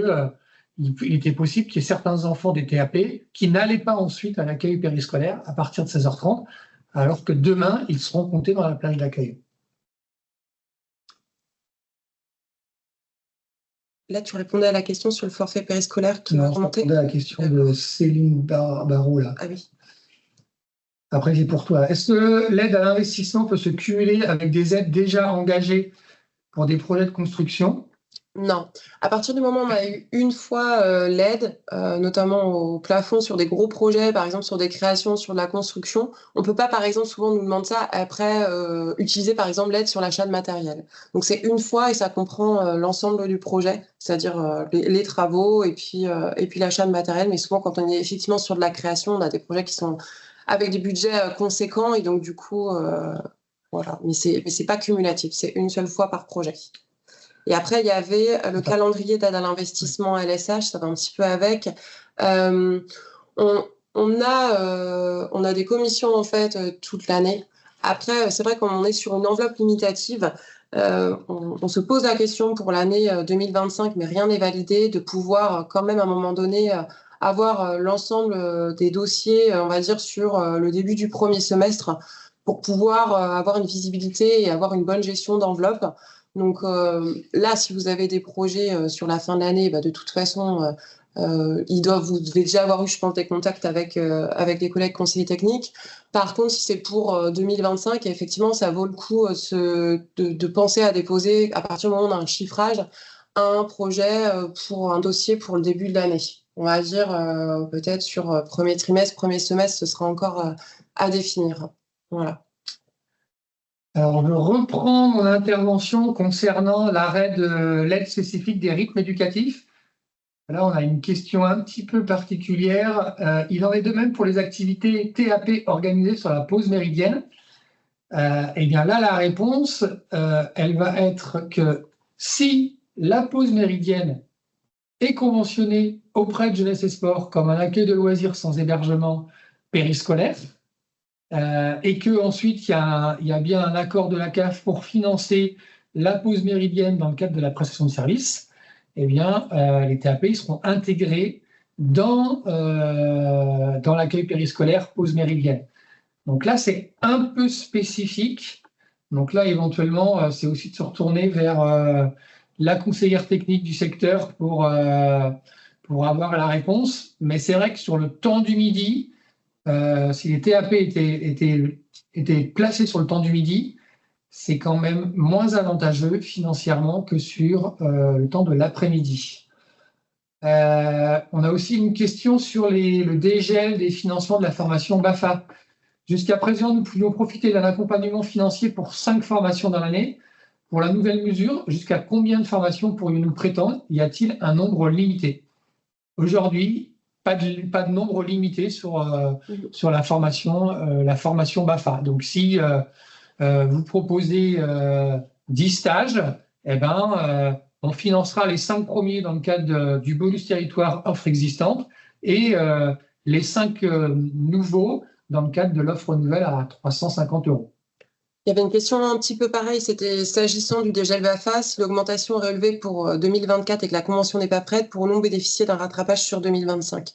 il était possible qu'il y ait certains enfants des TAP qui n'allaient pas ensuite à l'accueil périscolaire à partir de 16h30, alors que demain, ils seront comptés dans la plage d'accueil. Là, tu répondais à la question sur le forfait périscolaire qui va remonter. Je répondais à la question de Céline Barrault, là. Ah oui. Après, c'est pour toi. Est-ce que l'aide à l'investissement peut se cumuler avec des aides déjà engagées pour des projets de construction? Non. À partir du moment où on a eu une fois l'aide, notamment au plafond sur des gros projets, par exemple sur des créations, sur de la construction, on ne peut pas, par exemple, souvent nous demande ça après utiliser, par exemple, l'aide sur l'achat de matériel. Donc c'est une fois et ça comprend l'ensemble du projet, c'est-à-dire les travaux et puis l'achat de matériel. Mais souvent, quand on est effectivement sur de la création, on a des projets qui sont avec des budgets conséquents et donc du coup, voilà. Mais c'est pas cumulatif, c'est une seule fois par projet. Et après, il y avait le calendrier d'aide à l'investissement LSH, ça va un petit peu avec. On a des commissions en fait toute l'année. Après, c'est vrai qu'on est sur une enveloppe limitative. On se pose la question pour l'année 2025, mais rien n'est validé, de pouvoir quand même à un moment donné avoir l'ensemble des dossiers, on va dire, sur le début du premier semestre pour pouvoir avoir une visibilité et avoir une bonne gestion d'enveloppe. Donc là, si vous avez des projets sur la fin de l'année, de toute façon, vous devez déjà avoir eu, je pense, des contacts avec les collègues conseillers techniques. Par contre, si c'est pour 2025, effectivement, ça vaut le coup de penser à déposer, à partir du moment où on a un chiffrage, un projet pour un dossier pour le début de l'année. On va dire peut-être sur premier trimestre, premier semestre, ce sera encore à définir. Voilà. Alors, je reprends mon intervention concernant l'arrêt de l'aide spécifique des rythmes éducatifs. Là, on a une question un petit peu particulière. Il en est de même pour les activités TAP organisées sur la pause méridienne. Et bien là, la réponse, elle va être que si la pause méridienne est conventionné auprès de Jeunesse et Sport comme un accueil de loisirs sans hébergement périscolaire, et qu'ensuite il y a bien un accord de la CAF pour financer la pause méridienne dans le cadre de la prestation de service, eh bien, les TAP ils seront intégrés dans l'accueil périscolaire pause méridienne. Donc là, c'est un peu spécifique. Donc là, éventuellement, c'est aussi de se retourner vers la conseillère technique du secteur pour avoir la réponse. Mais c'est vrai que sur le temps du midi, si les TAP étaient placés sur le temps du midi, c'est quand même moins avantageux financièrement que sur le temps de l'après-midi. On a aussi une question sur le dégel des financements de la formation BAFA. Jusqu'à présent, nous pouvions profiter d'un accompagnement financier pour 5 formations dans l'année. Pour la nouvelle mesure, jusqu'à combien de formations pourrions-nous prétendre? Y a-t-il un nombre limité? Aujourd'hui, pas de nombre limité sur la formation BAFA. Donc, si vous proposez 10 stages, eh ben, on financera les 5 premiers dans le cadre du bonus territoire offre existante et les 5 nouveaux dans le cadre de l'offre nouvelle à 350 €. Il y avait une question un petit peu pareille, c'était s'agissant du dégel BAFA, si l'augmentation est relevée pour 2024 et que la convention n'est pas prête, pourrons-nous bénéficier d'un rattrapage sur 2025 ?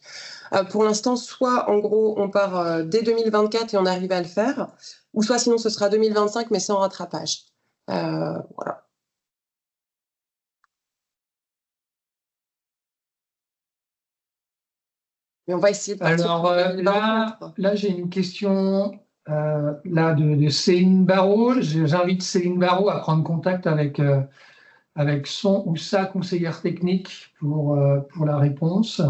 Pour l'instant, soit en gros on part dès 2024 et on arrive à le faire, ou soit sinon ce sera 2025 mais sans rattrapage. Voilà. Mais on va essayer de partir. Alors là j'ai une question là de Céline Barrault. J'invite Céline Barrault à prendre contact avec son ou sa conseillère technique pour la réponse.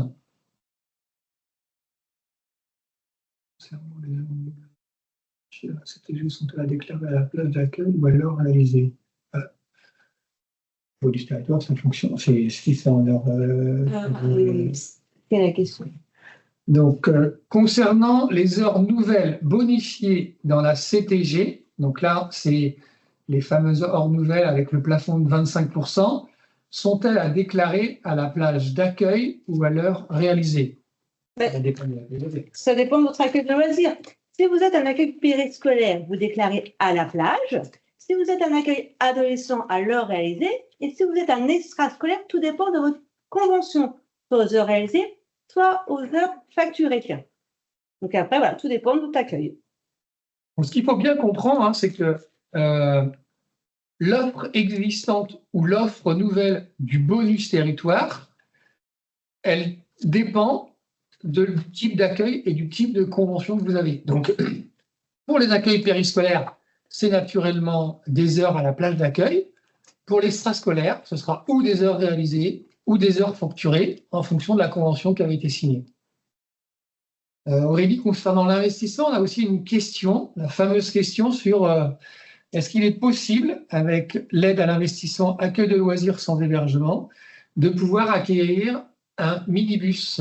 C'était juste on te l'a déclaré à la place d'accueil ou alors réalisé. Au du territoire, ça fonctionne. C'est ce qui fait en heure. C'est la question. Donc, concernant les heures nouvelles bonifiées dans la CTG, donc là, c'est les fameuses heures nouvelles avec le plafond de 25%, sont-elles à déclarer à la plage d'accueil ou à l'heure réalisée? Ça dépend de votre accueil de loisirs. Si vous êtes un accueil périscolaire, vous déclarez à la plage. Si vous êtes un accueil adolescent, à l'heure réalisée. Et si vous êtes un extrascolaire, tout dépend de votre convention, soit aux heures réalisées, soit aux heures facturées. Donc après, voilà, tout dépend de votre accueil. Ce qu'il faut bien comprendre, hein, c'est que l'offre existante ou l'offre nouvelle du bonus territoire, elle dépend du type d'accueil et du type de convention que vous avez. Donc, pour les accueils périscolaires, c'est naturellement des heures à la plage d'accueil. Pour l'extrascolaire, ce sera ou des heures réalisées ou des heures facturées en fonction de la convention qui avait été signée. Aurélie, concernant l'investissement, on a aussi une question, la fameuse question sur est-ce qu'il est possible, avec l'aide à l'investissement accueil de loisirs sans hébergement, de pouvoir acquérir un minibus?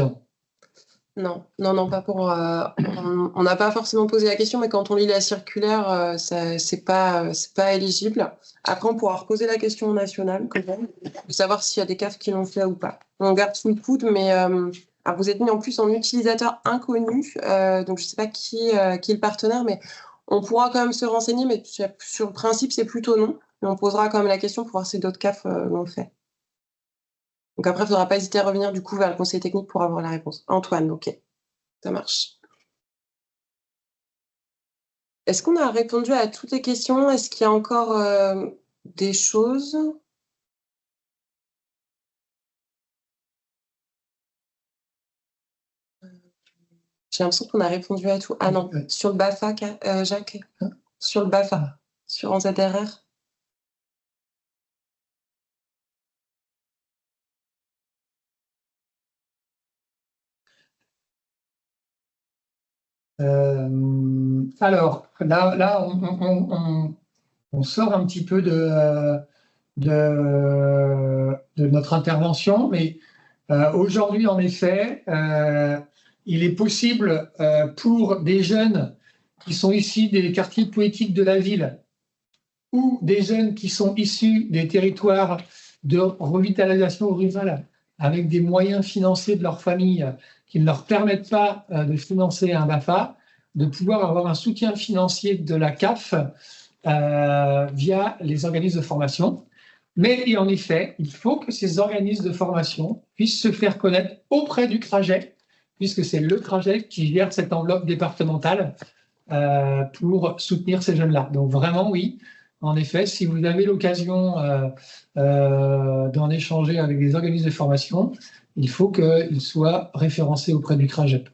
Non, pas pour. On n'a pas forcément posé la question, mais quand on lit la circulaire, c'est pas éligible. Après, on pourra reposer la question au national, quand même, de savoir s'il y a des CAF qui l'ont fait ou pas. On garde sous le coude, mais alors vous êtes mis en plus en utilisateur inconnu, donc je ne sais pas qui est le partenaire, mais on pourra quand même se renseigner, mais sur le principe, c'est plutôt non. Mais on posera quand même la question pour voir si d'autres CAF l'ont fait. Donc après, il ne faudra pas hésiter à revenir du coup vers le conseil technique pour avoir la réponse. Antoine, ok, ça marche. Est-ce qu'on a répondu à toutes les questions? Est-ce qu'il y a encore des choses? J'ai l'impression qu'on a répondu à tout. Ah non, sur le BAFA, Jacques, sur le BAFA, sur en ZRR. Alors, là on sort un petit peu de notre intervention, mais aujourd'hui, en effet, il est possible pour des jeunes qui sont issus des quartiers poétiques de la ville ou des jeunes qui sont issus des territoires de revitalisation rurale avec des moyens financiers de leur famille qui ne leur permettent pas de financer un BAFA, de pouvoir avoir un soutien financier de la CAF via les organismes de formation. Mais et en effet, il faut que ces organismes de formation puissent se faire connaître auprès du CRAGEC, puisque c'est le CRAGEC qui gère cette enveloppe départementale pour soutenir ces jeunes-là. Donc vraiment, oui, en effet, si vous avez l'occasion d'en échanger avec des organismes de formation, il faut qu'ils soient référencés auprès du CRAGEC.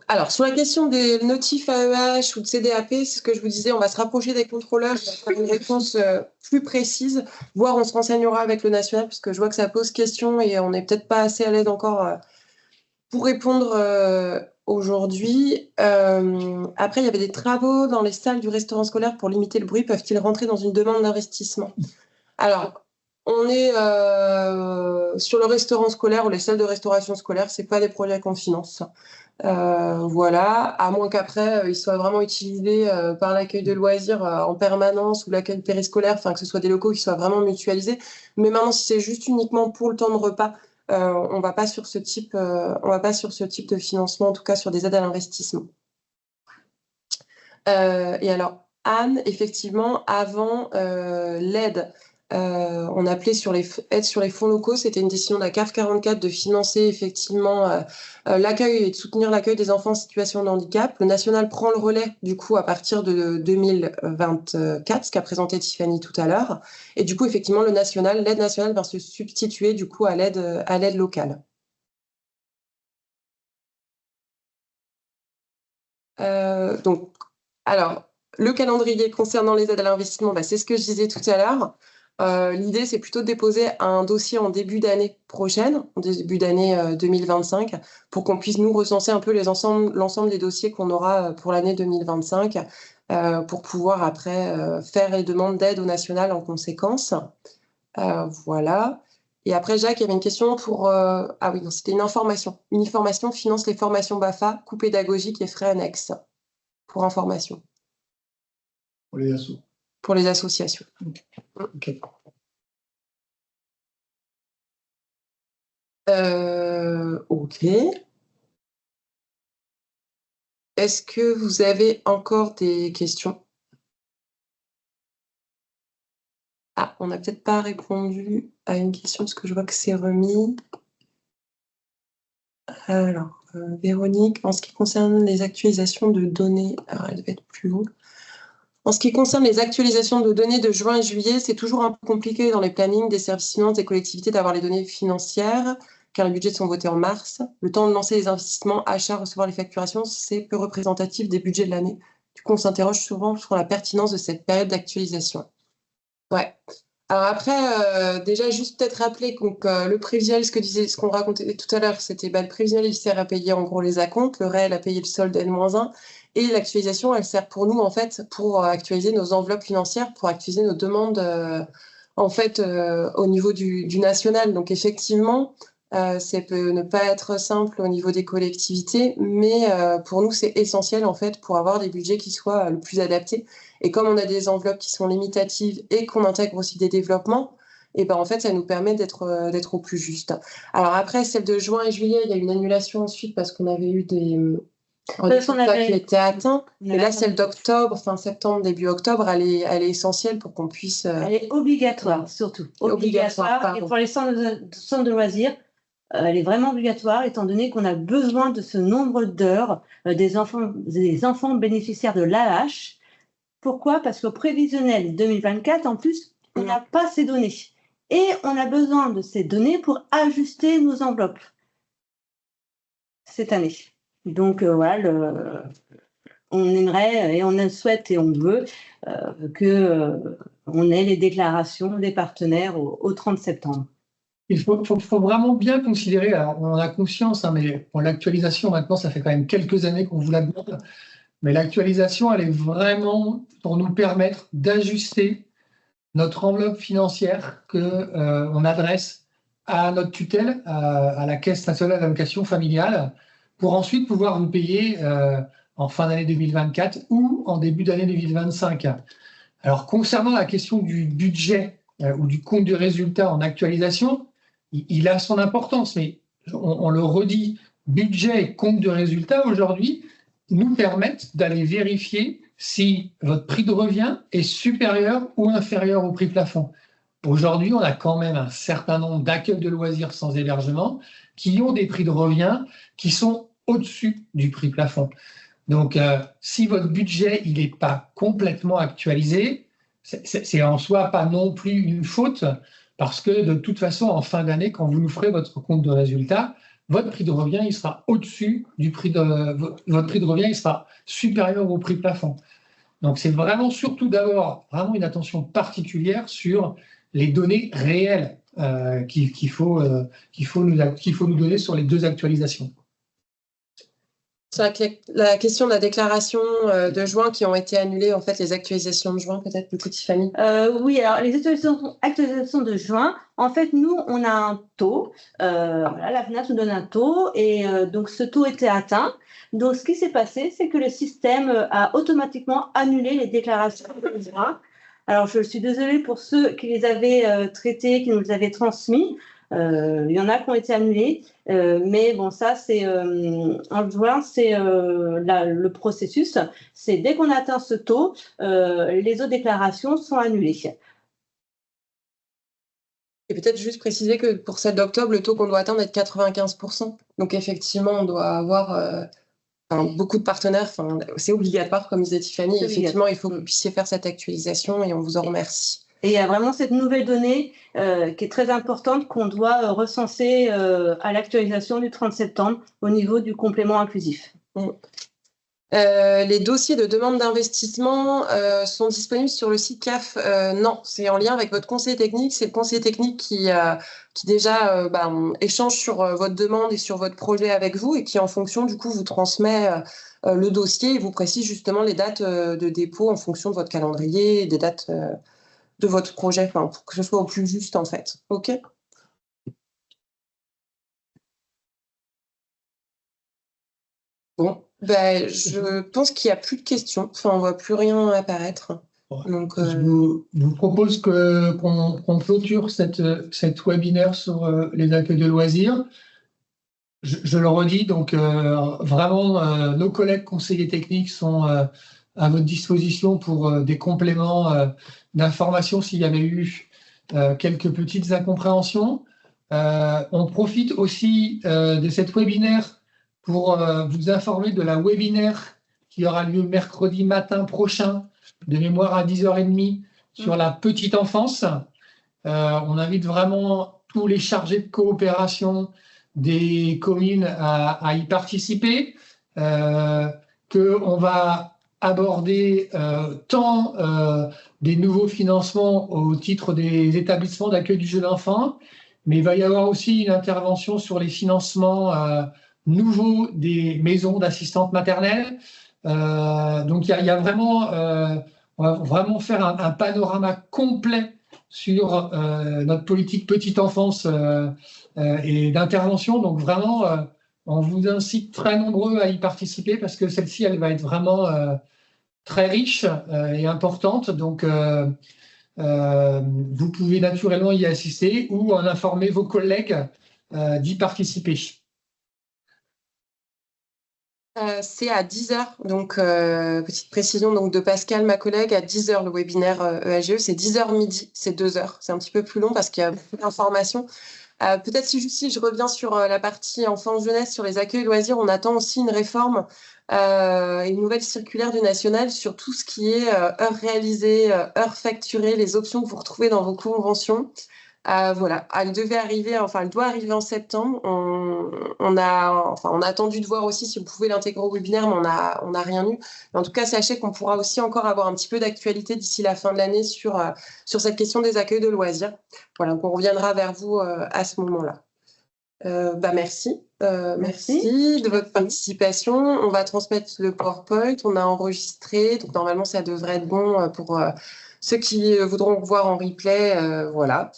Alors, sur la question des notifs AEH ou de CDAP, c'est ce que je vous disais, on va se rapprocher des contrôleurs pour faire une réponse plus précise, voire on se renseignera avec le national, parce que je vois que ça pose question et on n'est peut-être pas assez à l'aide encore pour répondre aujourd'hui. Après, il y avait des travaux dans les salles du restaurant scolaire pour limiter le bruit. Peuvent-ils rentrer dans une demande d'investissement? Alors, on est sur le restaurant scolaire ou les salles de restauration scolaire, c'est pas des projets qu'on finance. Voilà, à moins qu'après ils soient vraiment utilisés par l'accueil de loisirs en permanence ou l'accueil périscolaire, enfin que ce soit des locaux qui soient vraiment mutualisés. Mais maintenant, si c'est juste uniquement pour le temps de repas, on va pas sur ce type, de financement, en tout cas sur des aides à l'investissement. Et alors, Anne, effectivement, avant l'aide. On appelait sur les aides sur les fonds locaux, c'était une décision de la CAF 44 de financer effectivement l'accueil et de soutenir l'accueil des enfants en situation de handicap. Le national prend le relais du coup à partir de 2024, ce qu'a présenté Tiffany tout à l'heure. Et du coup, effectivement, l'aide nationale va se substituer du coup à l'aide locale. Donc, alors, le calendrier concernant les aides à l'investissement, c'est ce que je disais tout à l'heure. L'idée, c'est plutôt de déposer un dossier en début d'année prochaine, en début d'année 2025, pour qu'on puisse nous recenser un peu l'ensemble des dossiers qu'on aura pour l'année 2025, pour pouvoir après faire les demandes d'aide au national en conséquence. Voilà. Et après, Jacques, il y avait une question pour... Ah oui, c'était une information. Uniformation finance les formations BAFA, coûts pédagogiques et frais annexes. Pour information. Pour les assos. Pour les associations. Okay. Ok. Est-ce que vous avez encore des questions? Ah, on n'a peut-être pas répondu à une question parce que je vois que c'est remis. Alors, Véronique, en ce qui concerne les actualisations de données, alors elle devait être plus haut. En ce qui concerne les actualisations de données de juin et juillet, c'est toujours un peu compliqué dans les plannings des services finances des collectivités d'avoir les données financières, car les budgets sont votés en mars. Le temps de lancer les investissements, achats, recevoir les facturations, c'est peu représentatif des budgets de l'année. Du coup, on s'interroge souvent sur la pertinence de cette période d'actualisation. Ouais. Alors après, déjà, juste peut-être rappeler donc, le prévisionnel, ce qu'on racontait tout à l'heure, c'était le prévisionnel, il sert à payer en gros les acomptes, le réel à payer le solde N-1, et l'actualisation, elle sert pour nous, en fait, pour actualiser nos enveloppes financières, pour actualiser nos demandes, en fait, au niveau du national. Donc, effectivement, ça peut ne pas être simple au niveau des collectivités, mais pour nous, c'est essentiel, en fait, pour avoir des budgets qui soient le plus adaptés. Et comme on a des enveloppes qui sont limitatives et qu'on intègre aussi des développements, et ben en fait, ça nous permet d'être au plus juste. Alors après, celle de juin et juillet, il y a une annulation ensuite parce qu'on avait eu des résultats qui étaient atteints. Et là, celle d'octobre, fin septembre, début octobre, elle est essentielle pour qu'on puisse... Elle est obligatoire, surtout. Obligatoire. Et pour les centres de loisirs, elle est vraiment obligatoire, étant donné qu'on a besoin de ce nombre d'heures des enfants bénéficiaires de l'AH. Pourquoi? Parce qu'au prévisionnel 2024, en plus, on n'a pas ces données. Et on a besoin de ces données pour ajuster nos enveloppes cette année. Donc, voilà, on aimerait et on souhaite et on veut qu'on ait les déclarations des partenaires au 30 septembre. Il faut vraiment bien considérer, alors on en a conscience, mais pour l'actualisation, maintenant, ça fait quand même quelques années qu'on vous la demande. Mais l'actualisation, elle est vraiment pour nous permettre d'ajuster notre enveloppe financière qu'on adresse à notre tutelle, à la Caisse nationale d'allocation familiale, pour ensuite pouvoir vous payer en fin d'année 2024 ou en début d'année 2025. Alors, concernant la question du budget ou du compte de résultat en actualisation, il a son importance, mais on le redit, budget et compte de résultat aujourd'hui nous permettent d'aller vérifier si votre prix de revient est supérieur ou inférieur au prix plafond. Aujourd'hui, on a quand même un certain nombre d'accueils de loisirs sans hébergement qui ont des prix de revient qui sont au-dessus du prix plafond. Donc, si votre budget il n'est pas complètement actualisé, c'est en soi pas non plus une faute, parce que de toute façon, en fin d'année, quand vous nous ferez votre compte de résultat, votre prix de revient il sera au-dessus du prix de votre prix de revient, il sera supérieur au prix plafond. Donc, c'est vraiment surtout d'avoir vraiment une attention particulière sur les données réelles qu'il faut nous donner sur les 2 actualisations. Sur la question de la déclaration de juin qui ont été annulées, en fait, les actualisations de juin, peut-être, du coup, Tiffany. Oui, alors les actualisations de juin, en fait, nous, on a un taux. Voilà, la FNAF nous donne un taux et donc ce taux était atteint. Donc, ce qui s'est passé, c'est que le système a automatiquement annulé les déclarations de juin. Alors, je suis désolée pour ceux qui les avaient traitées, qui nous les avaient transmis. Il y en a qui ont été annulés, mais bon, ça, c'est en juin, c'est le processus. C'est dès qu'on atteint ce taux, les autres déclarations sont annulées. Et peut-être juste préciser que pour celle d'octobre, le taux qu'on doit atteindre est de 95%. Donc, effectivement, on doit avoir beaucoup de partenaires. C'est obligatoire, comme disait Tiffany. Effectivement, il faut que vous puissiez faire cette actualisation et on vous en remercie. Et il y a vraiment cette nouvelle donnée qui est très importante qu'on doit recenser à l'actualisation du 30 septembre au niveau du complément inclusif. Les dossiers de demande d'investissement sont disponibles sur le site CAF. Non, c'est en lien avec votre conseiller technique. C'est le conseiller technique qui déjà échange sur votre demande et sur votre projet avec vous et qui, en fonction, du coup, vous transmet le dossier et vous précise justement les dates de dépôt en fonction de votre calendrier et des dates de votre projet, pour que ce soit au plus juste, en fait. OK ? Bon, je pense qu'il n'y a plus de questions. On ne voit plus rien apparaître. Donc, je vous propose qu'on clôture cette webinaire sur les accueils de loisirs. Je le redis, donc vraiment, nos collègues conseillers techniques sont à votre disposition pour des compléments d'informations s'il y avait eu quelques petites incompréhensions. On profite aussi de cette webinaire pour vous informer de la webinaire qui aura lieu mercredi matin prochain, de mémoire à 10h30, sur la petite enfance. On invite vraiment tous les chargés de coopération des communes à y participer, qu'on va aborder tant des nouveaux financements au titre des établissements d'accueil du jeune enfant, mais il va y avoir aussi une intervention sur les financements nouveaux des maisons d'assistantes maternelles. Donc il y a vraiment, on va vraiment faire un panorama complet sur notre politique petite enfance et d'intervention. Donc vraiment, on vous incite très nombreux à y participer parce que celle-ci, elle va être vraiment très riche et importante. Donc, vous pouvez naturellement y assister ou en informer vos collègues d'y participer. C'est à 10h, donc petite précision donc, de Pascal, ma collègue, à 10h le webinaire EAGE, c'est 10h midi, c'est 2h. C'est un petit peu plus long parce qu'il y a beaucoup d'informations. Peut-être si je reviens sur la partie enfance-jeunesse, sur les accueils loisirs, on attend aussi une réforme et une nouvelle circulaire du national sur tout ce qui est heures réalisées, heures facturées, les options que vous retrouvez dans vos conventions. Voilà, elle doit arriver en septembre. On a attendu de voir aussi si vous pouvez l'intégrer au webinaire, mais on n'a rien eu. Mais en tout cas, sachez qu'on pourra aussi encore avoir un petit peu d'actualité d'ici la fin de l'année sur cette question des accueils de loisirs. Voilà, donc on reviendra vers vous à ce moment-là. Merci. Merci de votre participation. On va transmettre le PowerPoint. On a enregistré, donc normalement ça devrait être bon pour ceux qui voudront voir en replay. Voilà.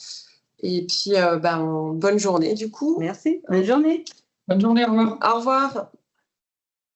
Et puis, bonne journée du coup. Merci. Bonne journée. Bonne journée, au revoir. Au revoir.